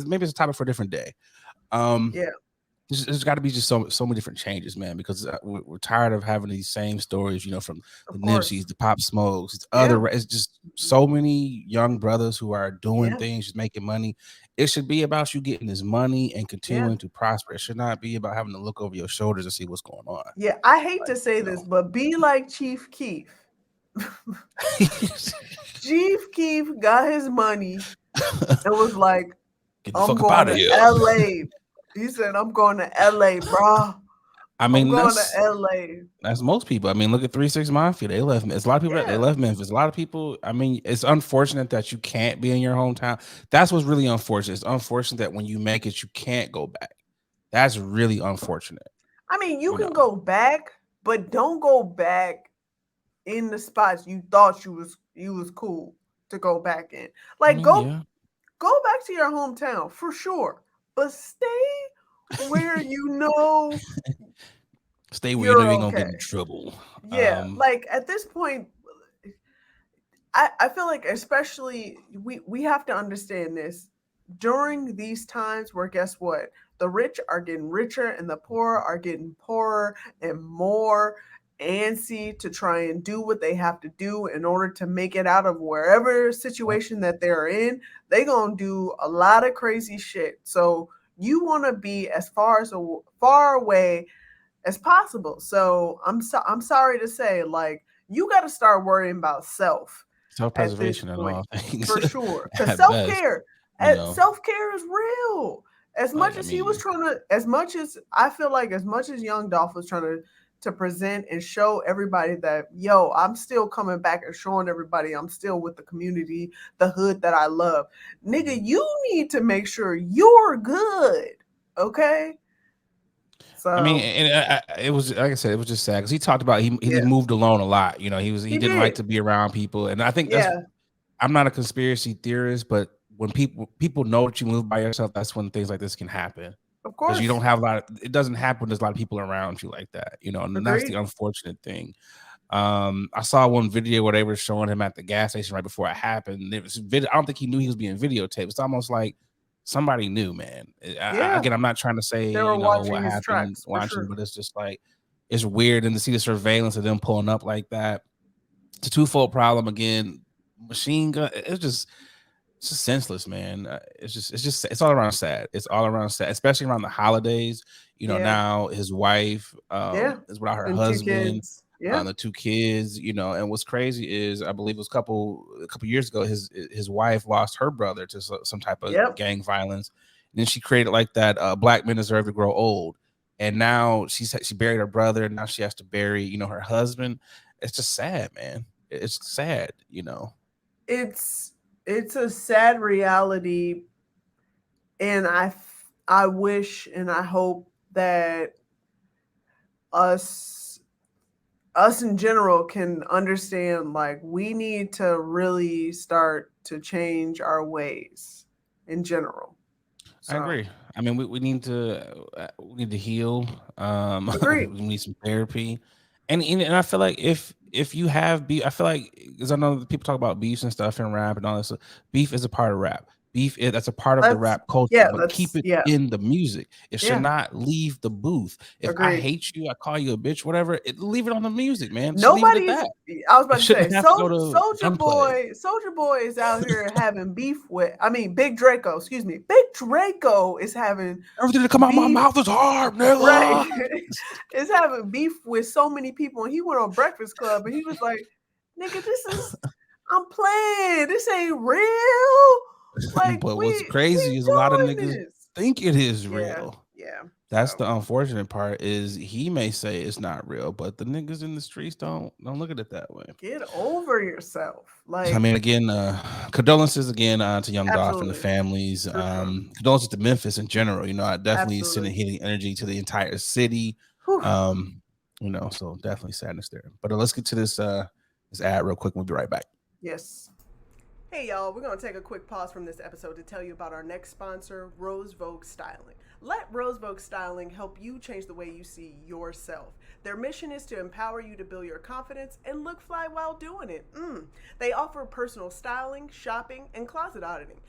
Maybe it's a topic for a different day. Um, Yeah, there's got to be just so many different changes, man, because we're tired of having these same stories, from the of Nipseys, course. the Pop Smokes, Yeah, it's just so many young brothers who are doing yeah, things, just making money. It should be about you getting this money and yeah, continuing to prosper. It should not be about having to look over your shoulders and see what's going on. yeah. I hate Like, to say this, but be like Chief Keef. Chief Keef got his money and was like, get the "I'm fuck up going out of to here. L.A." He said, "I'm going to L.A., bro. I I'm mean, going to L.A." that's most people. I mean, look at 3 6 Mafia. They left. It's a lot of people that they Yeah, left Memphis. A lot of people. I mean, it's unfortunate that you can't be in your hometown. That's what's really unfortunate. It's unfortunate that when you make it, you can't go back. That's really unfortunate. I mean, you You can know. go back, but don't go back in the spots you thought you was cool to go back in. I Like, mean, go yeah. go back to your hometown for sure, but stay where you know Stay where you know you you're ain't gonna get okay. in trouble. Yeah, like at this point, I feel like especially we have to understand this during these times where guess what? The rich are getting richer and the poor are getting poorer and more antsy to try and do what they have to do in order to make it out of wherever Yep. situation that they're in. They gonna do a lot of crazy shit. So you want to be as far away as possible. So I'm sorry to say, like, you got to start worrying about self Self at this preservation at point all things for sure. Because at best. You know. self care is real. As much Like I as he was mean, trying to, as much as I feel like, as much as Young Dolph was trying to present and show everybody that, yo, I'm still coming back and showing everybody I'm still with the community, the hood that I love. Nigga, mhm. you need to make sure you're good. Okay. I mean, So and it was like I said, it was just sad because he talked about he yeah, moved alone a lot. He he didn't like did. to be around people, and I think that's. Yeah, I'm not a conspiracy theorist, but when people know that you move by yourself, that's when things like this can happen of because you course. don't have a lot. It doesn't happen when there's a lot of people around you like that, and that's the Agreed. unfortunate thing. I saw one video where they were showing him at the gas station right before it happened. It was I don't think he knew he was being videotaped. It's almost like somebody knew, man. Yeah, Again, I'm not trying to say they were what watching his happened tracks for watching, sure. but it's just like it's weird, and to see the surveillance of them pulling up like that. It's a twofold problem again. Machine gun. It's just senseless, man. It's all around sad. It's all around sad, especially around the holidays. Yeah, Now his wife yeah, is without her and two husband, kids. Yeah, the two kids. And what's crazy is I believe it was a couple years ago his wife lost her brother to some type of yep. gang violence. And then she created like that black men deserve to grow old. And now she buried her brother, and now she has to bury her husband. It's just sad, man. It's sad. It's it's a sad reality, and I wish and I hope that us us in general can understand, like, we need to really start to change our ways in general. I agree. I mean, we need to heal. We Agreed. need some therapy, and I feel like if you have beef, I feel like because I know that people talk about beefs and stuff in rap and all this. Beef is a part of rap. That's a part of the That's rap culture, yeah. but keep That's it yeah. in the music. It should Yeah. not leave the booth. If I Agreed. hate you, I call you a bitch, whatever. Leave it on the music, man. Just leave it at Nobody's. that. I was It about to say, shouldn't have to go to gunplay. Soldier Boy is out here having beef with. I mean, Big Draco. Excuse me, Big Draco is having Everything that come out of my beef. mouth is hard, Right, nigga. is having beef with so many people. And he went on Breakfast Club and he was like, "Nigga, I'm playing. This ain't real. Like But what's we crazy is a lot of doing niggas this." think it is Yeah, real. yeah. That's So the unfortunate part is he may say it's not real, but the niggas in the streets don't look at it that way. get over yourself. So I Like mean, again, condolences again to Young Dolph and the absolutely, families. for sure, Condolences to Memphis in general. You know, I definitely sending absolutely. healing energy to the entire city. Whew. You know, so definitely sadness there. But let's get to this ad real quick. We'll be right back. Yes. Hey y'all, we're going to take a quick pause from this episode to tell you about our next sponsor, Rose Vogue Styling. Let Rose Vogue Styling help you change the way you see yourself. Their mission is to empower you to build your confidence and look fly while doing it. They offer personal styling, shopping, and closet auditing.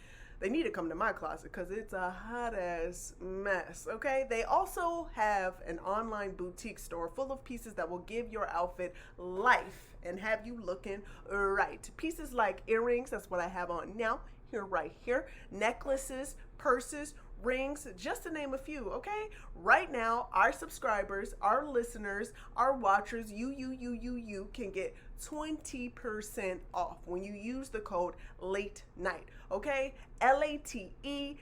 They need to come to my closet because it's a hot ass mess, okay? They also have an online boutique store full of pieces that will give your outfit life and have you looking right. Pieces like earrings, that's what I have on now, right here, necklaces, purses, rings, just to name a few, okay? Right now, our subscribers, our listeners, our watchers, you can get 20% off when you use the code LATENITE, okay? LATENITE.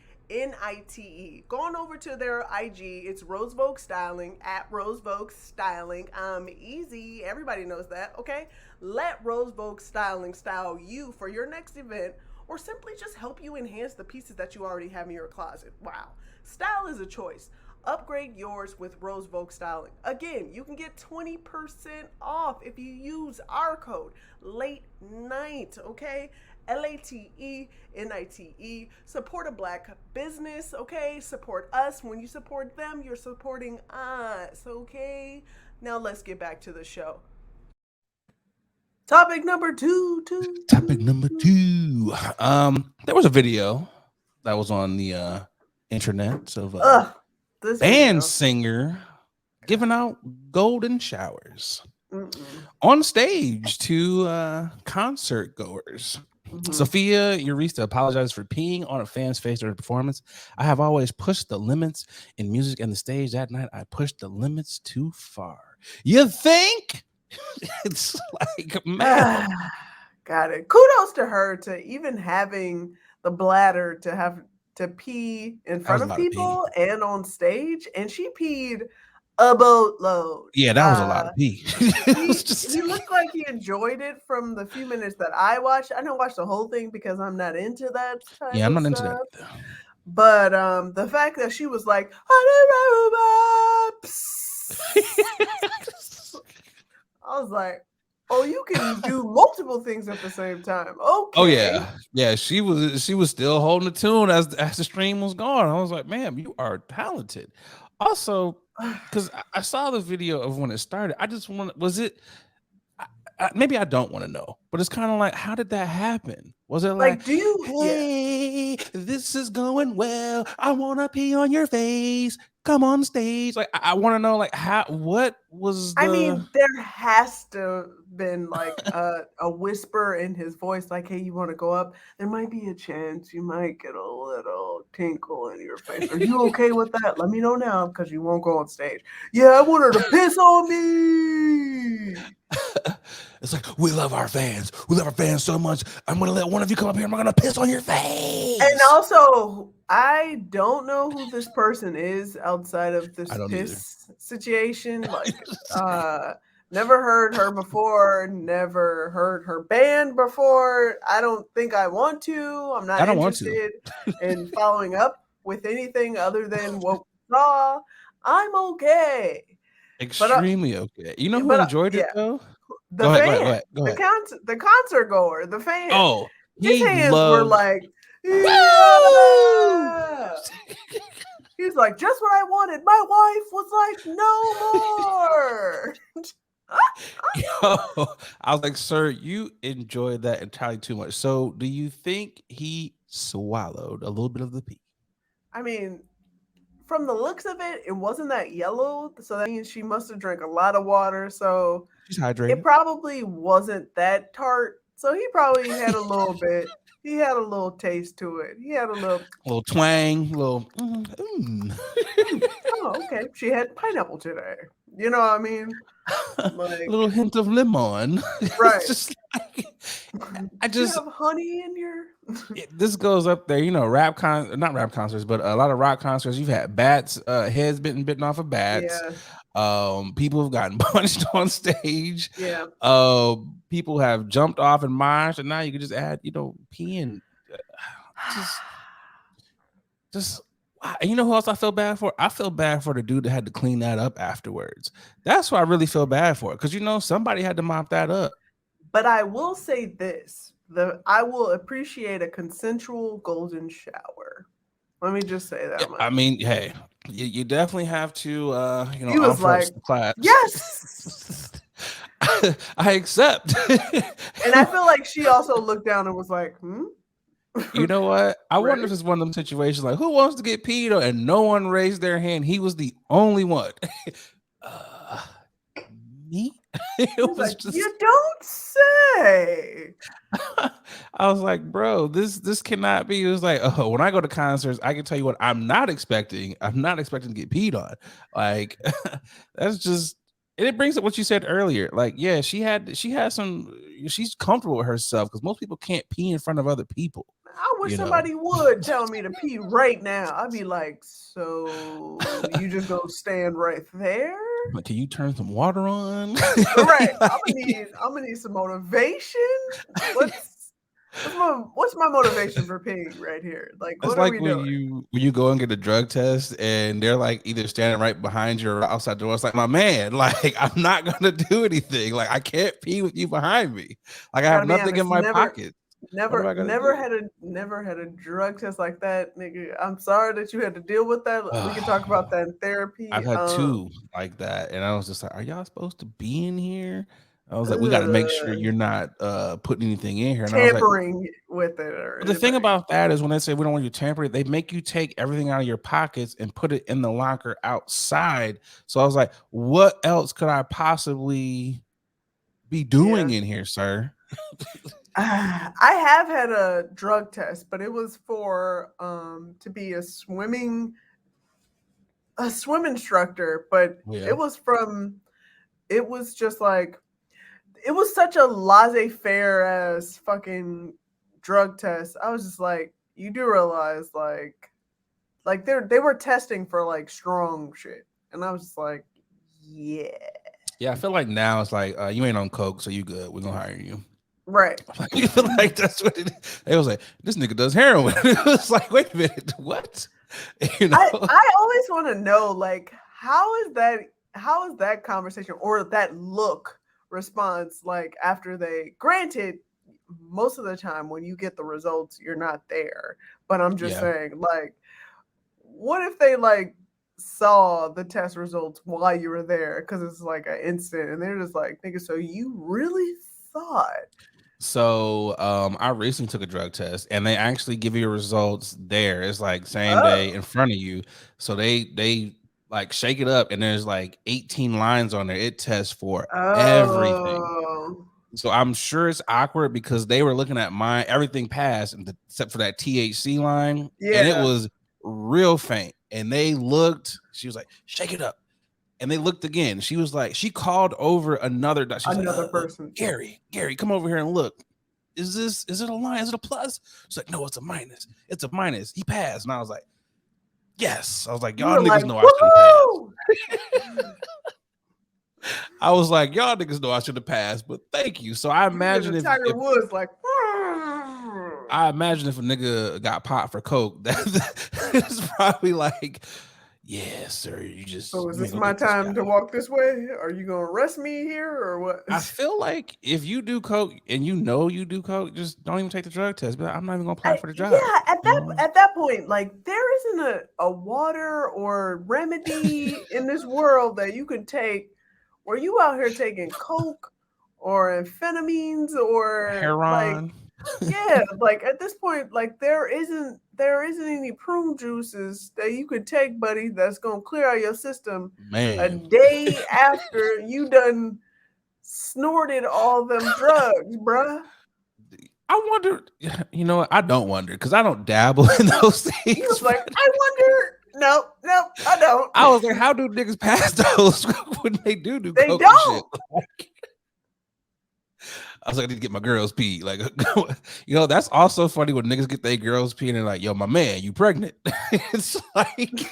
Going over to their IG, it's Rose Vogue Styling at Rose Vogue Styling. Easy, everybody knows that, okay? Let Rose Vogue Styling style you for your next event, or simply just help you enhance the pieces that you already have in your closet. Wow. Style is a choice. Upgrade yours with Rose Vogue Styling. Again, you can get 20% off if you use our code Late Night, okay? LATENITE. Support a Black business, okay? Support us. When you support them, you're supporting us, okay? Now let's get back to the show. Topic number two. Topic number two. There was a video that was on the internet of this band video. singer giving out golden showers on stage to concert goers. Sophia Eurista apologized for peeing on a fan's face during the performance. I have always pushed the limits in music and the stage. That night, I pushed the limits too far. You think? It's like, man. Got it. Kudos to her to even having the bladder to have to pee in front of people and on stage, and she peed a boatload. Yeah, that was a lot of pee. He looked like he enjoyed it from the few minutes that I watched. I didn't watch the whole thing because I'm not into that type I'm of not stuff. into that. But the fact that she was like, I was like, oh, you can do multiple things at the same time. Okay. Oh yeah. She was still holding the tune as the stream was going. I was like, ma'am, you are talented. Also, because I saw the video of when it started. I just was it? Maybe I don't want to know, but it's kind of like, how did that happen? Was it like, do you? Hey, this is going well. I want to pee on your face. Come on stage. Like, I want to know, like, what was the... I mean, there has to been like a whisper in his voice, like, hey, you want to go up? There might be a chance you might get a little tinkle in your face. Are you okay with that? Let me know now, because you won't go on stage. Yeah, I want her to piss on me. It's like, we love our fans. We love our fans so much. I'm going to let one of you come up here. I'm going to piss on your face. And also, I don't know who this person is outside of this piss situation. Like, never heard her before. Never heard her band before. I don't think I want to. I'm not interested in following up with anything other than what we saw. I'm okay. Extremely okay. You know who enjoyed it though? The go fan, ahead. the concert goer, the fan. Oh, his hands were like, Woo! Yeah. He's like, just what I wanted. My wife was like, no more. Yo, I was like, sir, you enjoyed that entirely too much. So, do you think he swallowed a little bit of the pee? I mean, from the looks of it, it wasn't that yellow. So that means she must have drank a lot of water. So She's it hydrated. probably wasn't that tart. So he probably had a little bit. He had a little taste to it. He had a little. A little twang, little. Oh, okay. She had pineapple today. You know what I mean? A Like, little hint of lemon. right. It's just like I Do you just have honey in your? this goes up there, not rap concerts, but a lot of rock concerts. You've had bats, heads bitten off of bats. Yeah. People have gotten punched on stage. Yeah. People have jumped off and moshed, and now you can just add, peeing. Just you know who else I feel bad for? I feel bad for the dude that had to clean that up afterwards. That's what I really feel bad for, because somebody had to mop that up. But I will say this: I will appreciate a consensual golden shower. Let me just say that much. I mean, hey, you definitely have to, He was like, the class. yes. I accept. And I feel like she also looked down and was like, You know what? I wonder if Right? it's one of them situations like, who wants to get peed on? And no one raised their hand. He was the only one. Me? It He was was like, just. you don't say. I was like, bro, this cannot be. It was like, oh, when I go to concerts, I can tell you what I'm not expecting. I'm not expecting to get peed on. Like, that's just. And it brings up what you said earlier. Like, yeah, she had some. She's comfortable with herself, because most people can't pee in front of other people. I wish somebody would tell me to pee right now. I'd be like, so you just gonna stand right there? Like, can you turn some water on? Right. I'm gonna need some motivation. What's my motivation for peeing right here? Like, It's what are like we when doing? you go and get a drug test, and they're like either standing right behind you or outside the door. It's like, my man, like, I'm not gonna do anything. Like, I can't pee with you behind me. Like, I have Gotta be nothing honest, in my pocket. What am I gonna do? never had a drug test like that, nigga. I'm sorry that you had to deal with that. We can talk about that in therapy. I've had two like that, and I was just like, are y'all supposed to be in here? I was like, we got to make sure you're not putting anything in here. And I was like, tampering with it or the thing anything. about that is when they say we don't want you to tamper it, they make you take everything out of your pockets and put it in the locker outside. So I was like, what else could I possibly be doing in here, sir? I have had a drug test, but it was for to be a swim instructor, but Yeah. it was just like, it was such a laissez-faire ass fucking drug test. I was just like, you do realize like they were testing for like strong shit. And I was just like, yeah. Yeah, I feel like now it's like, you ain't on coke, so you good. We're gonna hire you. Right. I feel like that's what it is. They was like, this nigga does heroin. It was like, wait a minute, what? I always want to know, like, how is that conversation or that look response like after they, granted, most of the time when you get the results, you're not there. But I'm just saying, like, what if they like saw the test results while you were there? Because it's like an instant and they're just like, nigga, so you really thought. So I recently took a drug test, and they actually give you results there. It's like same day in front of you. So they like shake it up, and there's like 18 lines on there. It tests for everything. So I'm sure it's awkward because they were looking at everything passed except for that THC line. Yeah. And it was real faint. And they looked, she was like, shake it up. And they looked again. She was like, she called over another person. Gary, come over here and look. Is it a line? Is it a plus? She's like, no, it's a minus. It's a minus. He passed. And I was like, yes. I was like, y'all niggas know I should pass. I was like, y'all niggas know I should have passed, but thank you. So I imagine if Tiger Woods like, I imagine if a nigga got popped for coke, that's probably like, Yeah, sir. You So is ain't this gonna my get this time to job. walk this way? Are you gonna arrest me here or what? I feel like if you do coke and you know you do coke, just don't even take the drug test. But I'm not even gonna apply for the job. Yeah, You know? at that point, like there isn't a water or remedy in this world that you can take where you out here taking coke or amphetamines or like Heron. yeah, like at this point, like there isn't any prune juices that you could take, buddy, that's gonna clear out your system a Man, day after you done snorted all them drugs, bruh. I wonder. You know what? I don't wonder because I don't dabble in those He was things. like, I wonder. Nope, nope, I don't. I was like, how do niggas pass those when they do They coke and shit? don't. I was like, I need to get my girls pee. Like, you know, that's also funny when niggas get their girls pee and they're like, yo, my man, you pregnant? It's like,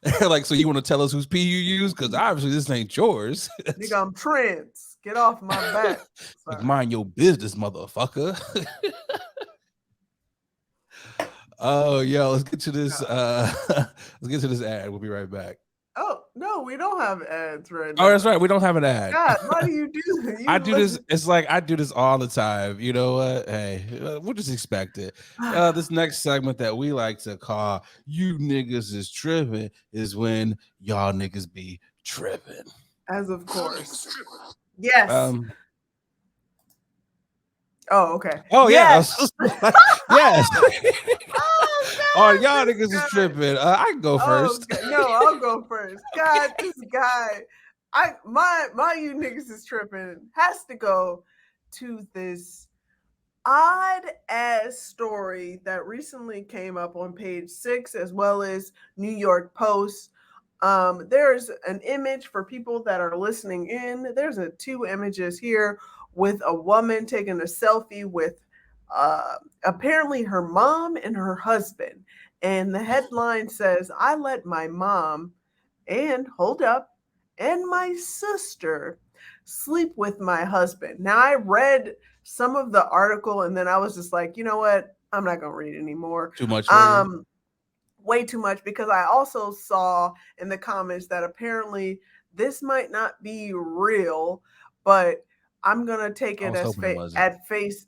they're like, so you want to tell us whose pee you use? Because obviously this ain't yours. Nigga, I'm trans. Get off my back. Like, Sorry. mind your business, motherfucker. Oh, yo, let's get to this. Let's get to this ad. We'll be right back. Oh no, we don't have ads right Oh, now. that's right. We don't have an ad. God, why do you do that? I do this. It's like I do this all the time. You know what? Hey, we'll just expect it. This next segment that we like to call "You Niggas Is Tripping" is when y'all niggas be tripping. As of course. Yes. Oh, okay. Oh yes. yeah. Yes. Oh, y'all niggas is tripping. I can go first. Okay. No, I'll go first. God, this guy. My you niggas is tripping has to go to this odd ass story that recently came up on page 6 as well as New York Post. There's an image for people that are listening in. There's 2 images here with a woman taking a selfie with apparently her mom and her husband. And the headline says, I let my mom and hold up and my sister sleep with my husband. Now I read some of the article and then I was just like, you know what? I'm not gonna read anymore. Too much. Way too much because I also saw in the comments that apparently this might not be real, but I'm gonna take it as at face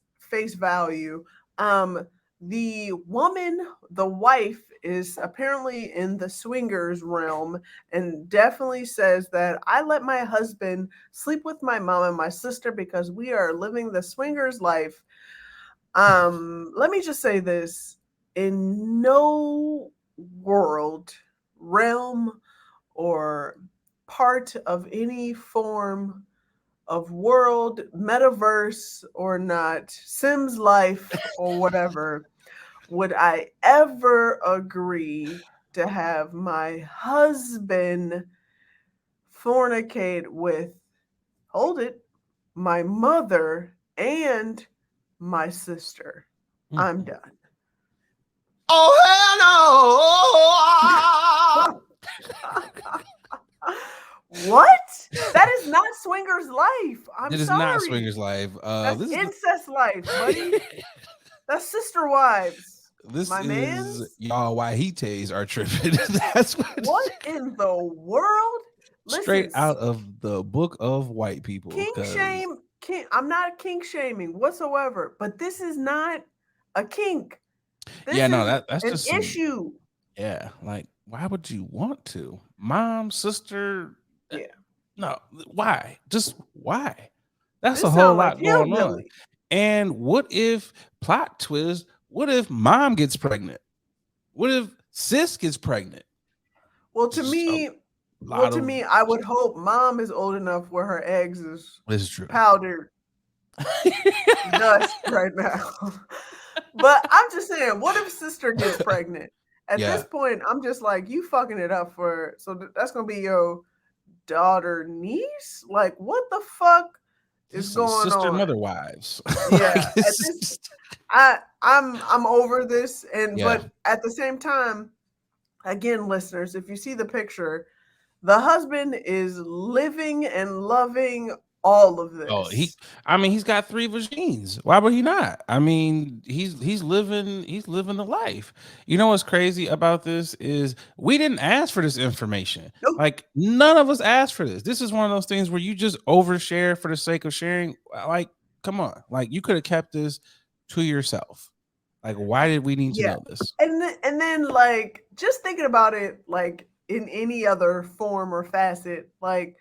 value. The woman, the wife, is apparently in the swingers realm and definitely says that I let my husband sleep with my mom and my sister because we are living the swingers life. Let me just say this. In no world, realm, or part of any form of world, metaverse or not, Sims life or whatever, would I ever agree to have my husband fornicate with, hold it, my mother and my sister. I'm done. Oh hell no! What? That is not swingers life. It is not swingers life. That's incest life, buddy. That's sister wives. This my is mans? Y'all wahites are tripping. That's what in the world? Straight out of the book of white people. King shame. I'm not kink shaming whatsoever, but this is not a kink. This that's an just issue. Yeah, like why would you want to? Mom, sister. Yeah. No, why? Just why? That's a whole lot going on. And what if, plot twist, what if mom gets pregnant? What if sis gets pregnant? Well, to me, I would hope mom is old enough where her eggs is powdered dust right now. But I'm just saying, what if sister gets pregnant? At this point, I'm just like, you fucking it up so that's gonna be your daughter niece? Like, what the fuck is going on? Sister mother wives. Yeah. I'm over this. But at the same time, again, listeners, if you see the picture, the husband is living and loving all of Oh, this. he's got 3 vagines. Why would he not? I mean, he's living the life. You know what's crazy about this is we didn't ask for this information. Nope. Like none of us asked for this. This is one of those things where you just overshare for the sake of sharing. Like, come on. Like you could have kept this to yourself. Like, why did we need to Yeah. know this? And then like just thinking about it like in any other form or facet, like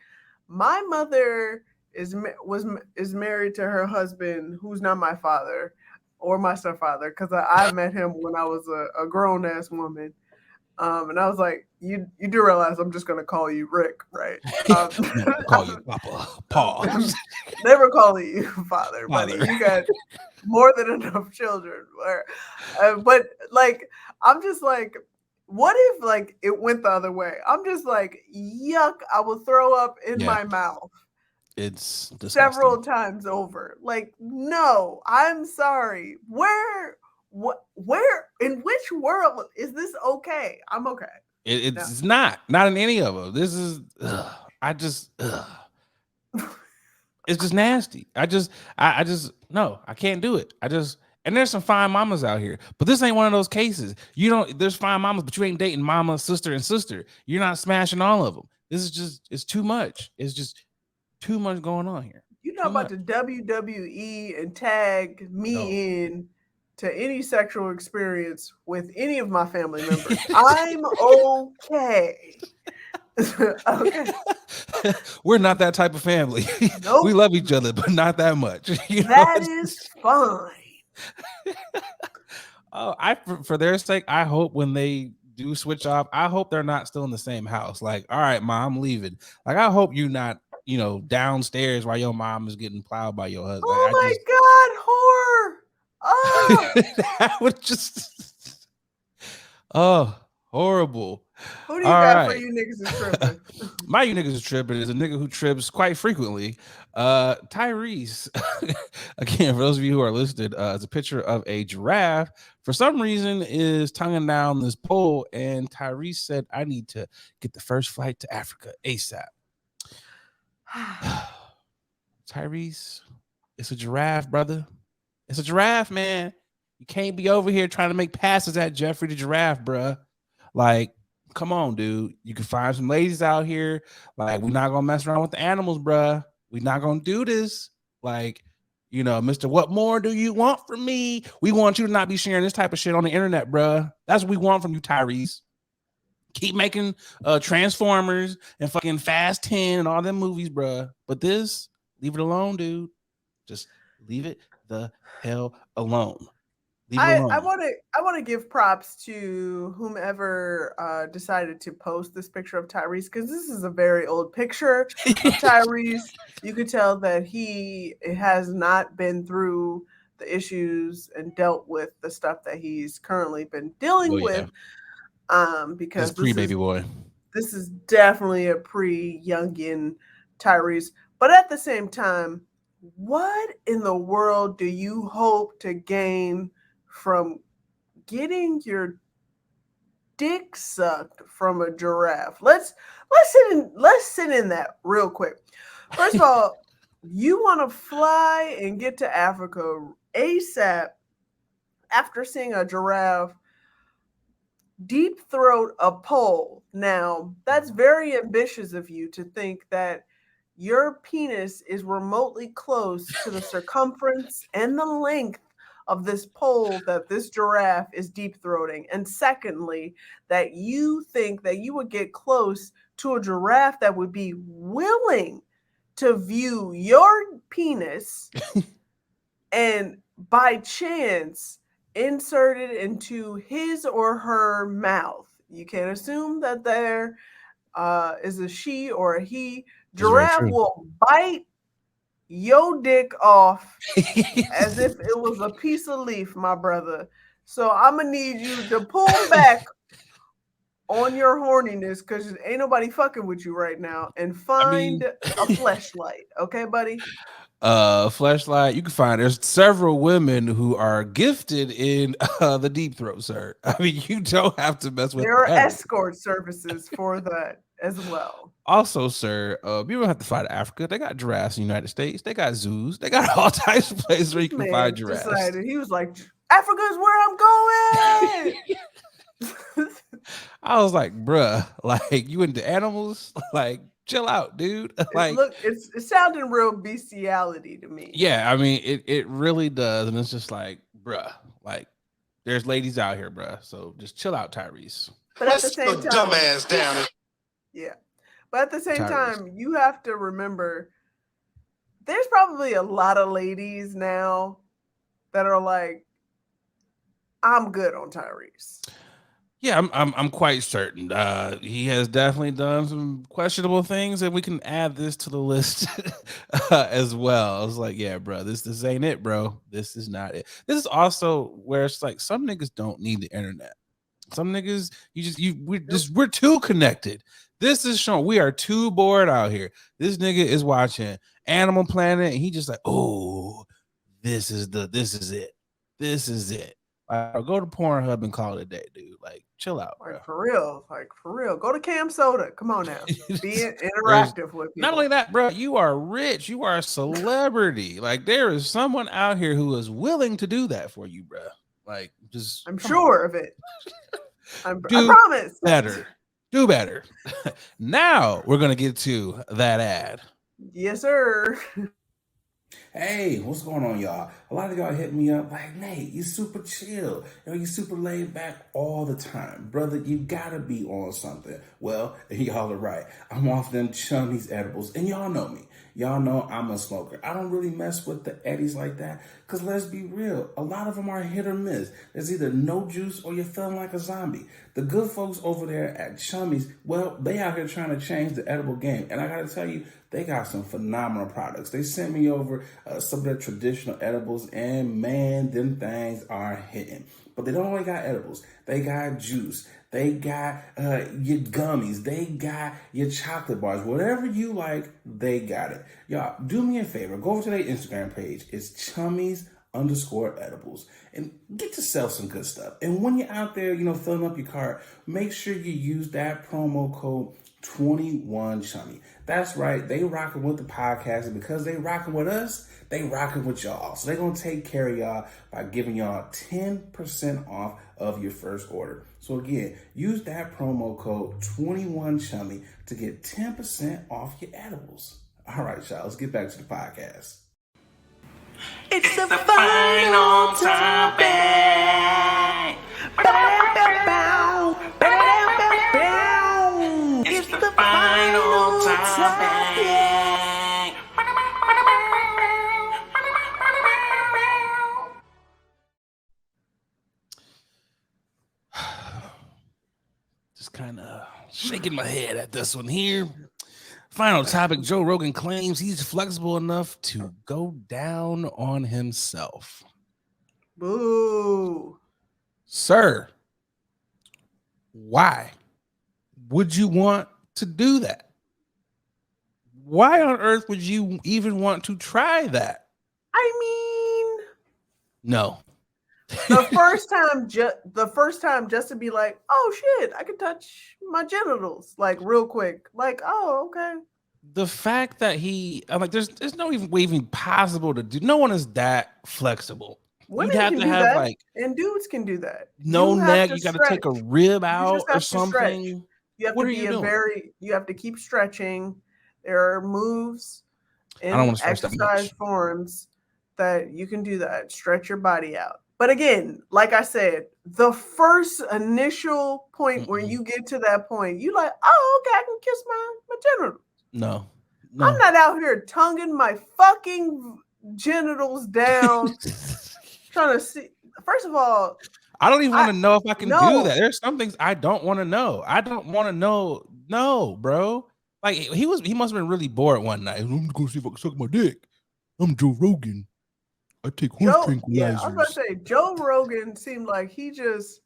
my mother is married to her husband who's not my father or my stepfather because I met him when I was a grown ass woman. And I was like, you do realize I'm just gonna call you Rick, right? No, I call you Papa. Pause. Never calling you father, buddy. Father. You got more than enough children. But like, I'm just like, what if like it went the other way? I'm just like, yuck! I will throw up in Yeah, my mouth it's disgusting. several times over. Like, no, I'm sorry. Where in which world is this okay? I'm okay. No. It's not in any of them. This is I just it's just nasty. I just no, I can't do it. And there's some fine mamas out here, but this ain't one of those cases. You don't. There's fine mamas, but you ain't dating mama, sister, and sister. You're not smashing all of them. This is just it's too much. It's just too much going on here. You're not Too about much. to WWE and tag No. me in to any sexual experience with any of my family members. I'm okay. Okay. We're not that type of family. Nope. We love each other, but not that much. You know, That is fine. oh, for their sake, I hope when they do switch off, I hope they're not still in the same house. Like, all right, mom, I'm leaving. Like, I hope you not, downstairs while your mom is getting plowed by your husband. Like, Oh my God, horror. Oh, that would just, oh, horrible. who do you All got for right. you niggas is tripping? My you niggas is tripping is a nigga who trips quite frequently. Tyrese. Again, for those of you who are listed, it's a picture of a giraffe. For some reason, is tonguing down this pole, and Tyrese said, "I need to get the first flight to Africa ASAP." Tyrese, it's a giraffe, brother. It's a giraffe, man. You can't be over here trying to make passes at Jeffrey the giraffe, bruh. Like, come on, dude. You can find some ladies out here. Like, we're not gonna mess around with the animals, bruh. We're not gonna do this. Like, Mr. What more do you want from me? We want you to not be sharing this type of shit on the internet, bruh. That's what we want from you, Tyrese. Keep making Transformers and fucking Fast 10 and all them movies, bruh. But this, leave it alone, dude. Just leave it the hell alone. Leave it alone. I want to give props to whomever decided to post this picture of Tyrese because this is a very old picture of Tyrese. You could tell that he has not been through the issues and dealt with the stuff that he's currently been dealing with. Because this pre-baby boy. This is definitely a pre-youngin Tyrese, but at the same time, what in the world do you hope to gain from getting your dick sucked from a giraffe? Let's sit in that real quick. First of all, you want to fly and get to Africa ASAP after seeing a giraffe deep throat a pole. Now, that's very ambitious of you to think that your penis is remotely close to the circumference and the length of this pole that this giraffe is deep throating. And secondly, that you think that you would get close to a giraffe that would be willing to view your penis and by chance insert it into his or her mouth. You can assume that there is a she or a he. Giraffe will bite your dick off as if it was a piece of leaf, my brother. So I'm gonna need you to pull back on your horniness because ain't nobody fucking with you right now, and find a fleshlight, okay, buddy? Fleshlight. You can find there's several women who are gifted in the deep throat, sir. I mean, you don't have to mess with. There are escort services for that as well. Also, sir, you don't have to fly to Africa. They got giraffes in the United States. They got zoos. They got all types of places where you This can find man giraffes. decided, he was like, Africa's where I'm going. I was like, bruh, like you into animals? Like, chill out, dude. Like, it's sounding real bestiality to me. yeah, I mean, it really does, and it's just like, bruh, like, there's ladies out here, bruh. So just chill out, Tyrese. But at the same time, dumbass down. Yeah, but at the same time, you have to remember, there's probably a lot of ladies now that are like, I'm good on Tyrese. Yeah, I'm quite certain. He has definitely done some questionable things, and we can add this to the list as well. I was like, yeah, bro, this ain't it, bro. This is not it. This is also where it's like some niggas don't need the internet. Some niggas, we're too connected. This is showing we are too bored out here. This nigga is watching Animal Planet, and he just like, oh, this is it. This is it. Go to Pornhub and call it a day, dude. Like, chill out, bro. For real. Go to Cam Soda. Come on now. Be interactive with people. Not only that, bro, you are rich. You are a celebrity. Like, there is someone out here who is willing to do that for you, bro. Like, just I'm sure of it. I promise. Do better. Now we're gonna get to that ad. Yes, sir. Hey, what's going on, y'all? A lot of y'all hit me up like, Nate, you super chill. You super laid back all the time. Brother, you gotta be on something. Well, y'all are right. I'm off them chummies edibles, and y'all know me. Y'all know I'm a smoker. I don't really mess with the eddies like that, because let's be real, a lot of them are hit or miss. There's either no juice or you're feeling like a zombie. The good folks over there at Chummies, well, they out here trying to change the edible game. And I gotta tell you, they got some phenomenal products. They sent me over some of their traditional edibles, and man, them things are hitting. But they don't only got edibles. They got juice. They got your gummies. They got your chocolate bars. Whatever you like, they got it. Y'all, do me a favor. Go over to their Instagram page. It's Chummies_edibles. And get yourself some good stuff. And when you're out there, filling up your cart, make sure you use that promo code 21Chummy. That's right. They rocking with the podcast, and because they rocking with us, they rocking with y'all. So they're going to take care of y'all by giving y'all 10% off of your first order. So again, use that promo code 21Chummy to get 10% off your edibles. All right, y'all, let's get back to the podcast. It's the final topic. It's the final topic. Just kind of shaking my head at this one here. Final topic. Joe Rogan claims he's flexible enough to go down on himself. Boo. Sir, why would you want to do that? Why on earth would you even want to try that? I mean, no. The first time just to be like, oh shit, I can touch my genitals like real quick. Like, oh, okay. The fact that I'm like, there's no even way even possible to do. No one is that flexible. Women can do that, like, and dudes can do that. No neck. You got to take a rib out or something. You have to be you have to keep stretching. There are moves and exercise forms that you can do that. Stretch your body out. But again, like I said, the first initial point where you get to that point, you like, oh, okay, I can kiss my genitals. No. I'm not out here tonguing my fucking genitals down, trying to see. First of all, I don't even want to know if I can do that. There's some things I don't want to know. I don't want to know. No, bro. Like he must have been really bored one night. I'm gonna see if I can suck my dick. I'm Joe Rogan. I take horse tranquilizers. Yeah, I was about to say, Joe Rogan seemed like he just,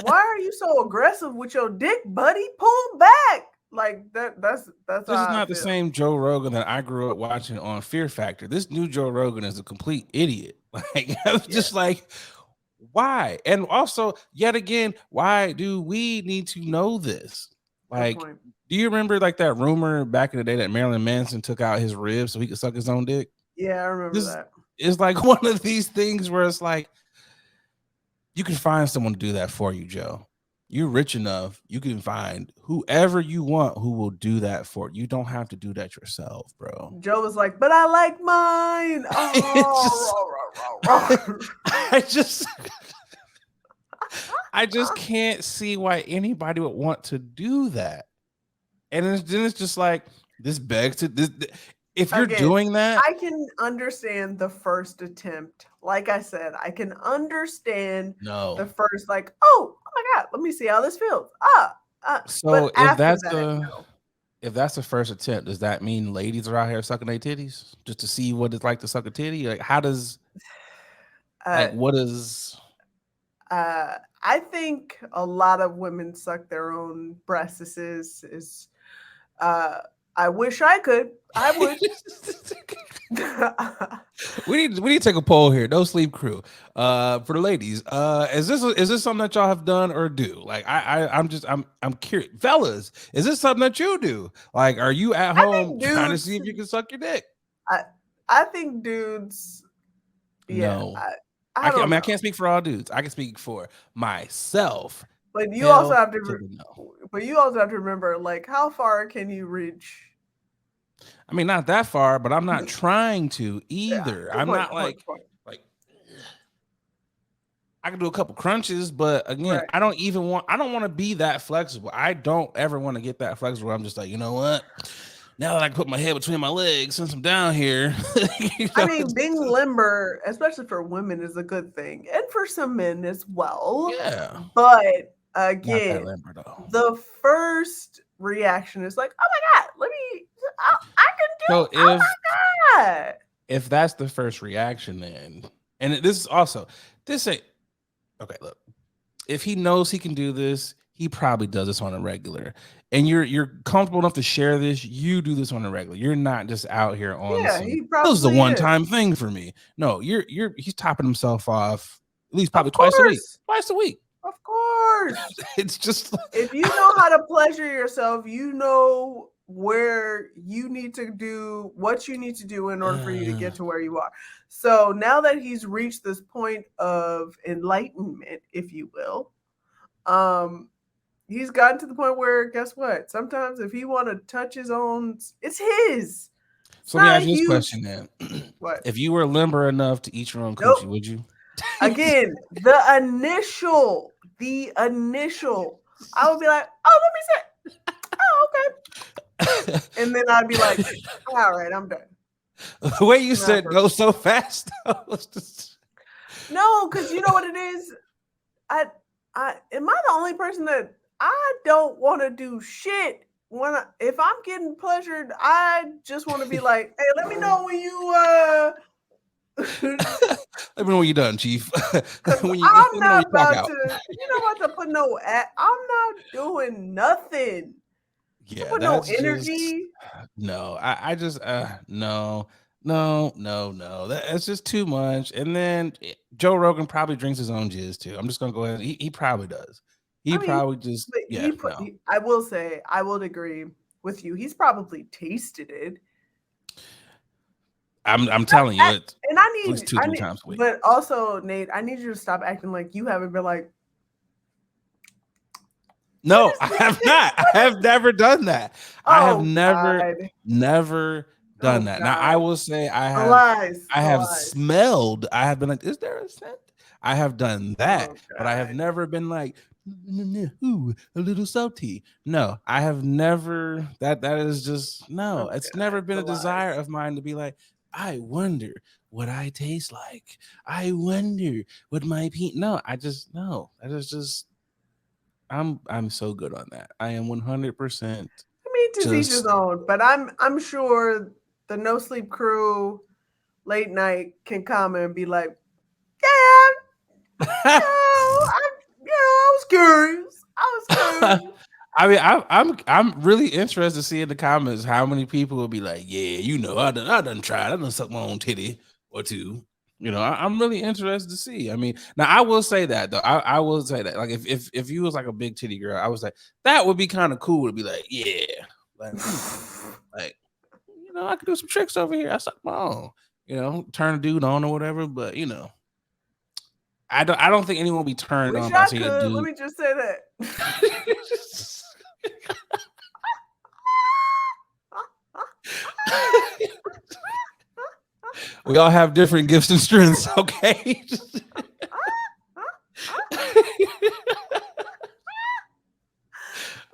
why are you so aggressive with your dick, buddy? Pull back. Like that's this is not the same Joe Rogan that I grew up watching on Fear Factor. This new Joe Rogan is a complete idiot. Like I was just like, why? And also, yet again, why do we need to know this? Like, point. do you remember like that rumor back in the day that Marilyn Manson took out his ribs so he could suck his own dick? Yeah, I remember This that. is like one of these things where it's like you can find someone to do that for you, Joe. You're rich enough, you can find whoever you want who will do that for you. You don't have to do that yourself, bro. Joe was like, but I like mine. I just can't see why anybody would want to do that. And then it's just like this begs to this. If you're doing that, I can understand the first attempt. Like I said, I can understand the first, like, oh my God, let me see how this feels. So if that's the first attempt, does that mean ladies are out here sucking their titties just to see what it's like to suck a titty? Like, how does what is? I think a lot of women suck their own breasts. I wish I could. I would. we need to take a poll here. No sleep crew. For the ladies, is this something that y'all have done or do? Like I'm curious, fellas. Is this something that you do? Like, are you at home trying to see if you can suck your dick? I think dudes. Yeah. No. I can't speak for all dudes. I can speak for myself. But you also have to. But you also have to remember, like, how far can you reach? I mean, not that far, but I'm not trying to either. Yeah, I'm not like I can do a couple crunches, but again, right. I don't want to be that flexible. I don't ever want to get that flexible. I'm just like, you know what? Now that I can put my head between my legs since I'm down here. I mean, being limber, especially for women, is a good thing. And for some men as well. Yeah. But again, the first reaction is like, oh my God, I can do it. Oh my God. If that's the first reaction, then, and this ain't, okay, look, if he knows he can do this, he probably does this on a regular. And you're comfortable enough to share this, you do this on a regular. You're not just out here on this is a one-time thing for me. No, he's topping himself off at least probably twice a week. Of course. It's just if you know how to pleasure yourself, you know where you need to do what you need to do in order for you to get to where you are. So now that he's reached this point of enlightenment, if you will, he's gotten to the point where, guess what? Sometimes if he want to touch his own, it's his. So let me ask you this question then. What? If you were limber enough to eat your own coochie, would you? Again, the initial, I would be like, oh, let me see. Oh, okay. And then I'd be like, all right, I'm done. The way you said go so fast. No, because you know what it is? Am I the only person that I don't want to do shit if I'm getting pleasured? I just want to be like, hey, let me know when you let me know when you're done, Chief. I'm not about to put no I'm not doing nothing. Yeah, put no energy. No, I just no. That's just too much. And then Joe Rogan probably drinks his own jizz too. I'm just gonna go ahead. He probably does. I will say, I will agree with you. He's probably tasted it. I'm telling you, and I need 2-3 times a week. But also, Nate, I need you to stop acting like you haven't been like. No, I have not. I have never done that. I have never done that. Now I will say I have smelled. I have been like, is there a scent? I have done that, but I have never been like, ooh, a little salty. No, I have never. That is just no. It's never been a desire of mine to be like, I wonder what I taste like. I wonder what my No, I just no. That is just. I'm so good on that. I am 100%. I mean, to each his own, but I'm sure the No Sleep Crew late night can come and be like, yeah, I was curious. I mean, I'm really interested to see in the comments how many people will be like, yeah, I done tried. I done sucked my own titty or two. I'm really interested to see. I mean, now I will say that though. I will say that, like, if you was like a big titty girl, I was like, that would be kind of cool to be like, yeah, like, like, I could do some tricks over here. I suck my own, turn a dude on or whatever. But I don't think anyone will be turned Wish on by I seeing a could. Let dude. me just say that. We all have different gifts and strengths, okay?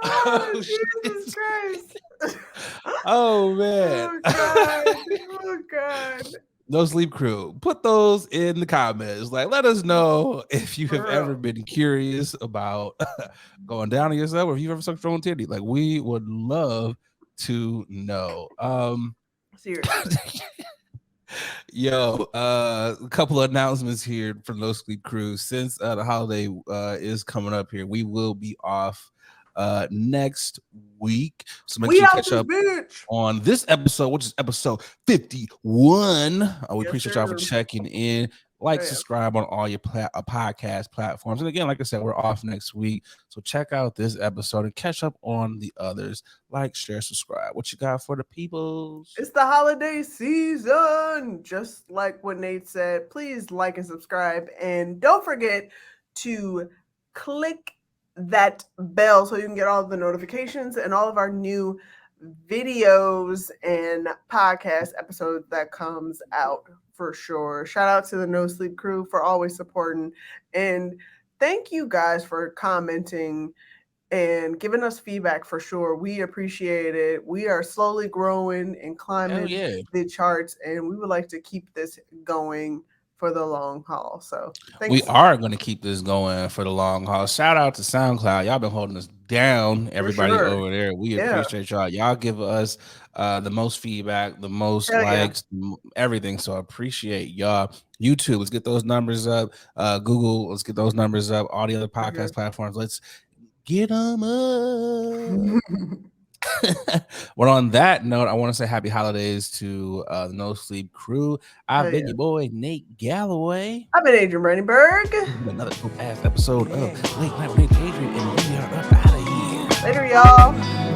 Oh, Jesus Christ. Oh man. Oh God. No Sleep Crew, put those in the comments. Like, let us know if you have ever been curious about going down on yourself, or if you've ever sucked your own titty. Like, we would love to know. Seriously. Yo, a couple of announcements here from No Sleep Crew. Since the holiday is coming up here, we will be off next week. So make sure you catch up on this episode, which is episode 51. We appreciate y'all for checking in. Subscribe on all your podcast platforms. And again, like I said, we're off next week. So check out this episode and catch up on the others. Like, share, subscribe. What you got for the peoples? It's the holiday season. Just like what Nate said, please like and subscribe. And don't forget to click that bell so you can get all of the notifications and all of our new videos and podcast episodes that comes out for sure. Shout out to the No Sleep Crew for always supporting, and thank you guys for commenting and giving us feedback for sure. We appreciate it. We are slowly growing and climbing the charts, and we would like to keep this going for the long haul. So thanks. We are going to keep this going for the long haul. Shout out to SoundCloud. Y'all been holding us down, everybody over there. We appreciate y'all. Y'all give us the most feedback, the most likes, everything. So I appreciate y'all. YouTube, let's get those numbers up. Google, let's get those numbers up. All the other podcast platforms, let's get them up. Well, on that note, I want to say happy holidays to the No Sleep Crew. I've been your boy Nate Galloway. I've been Adrian Brandenburg. Another cool ass episode of Late Night with Adrian, and we are up out of here. Later, y'all.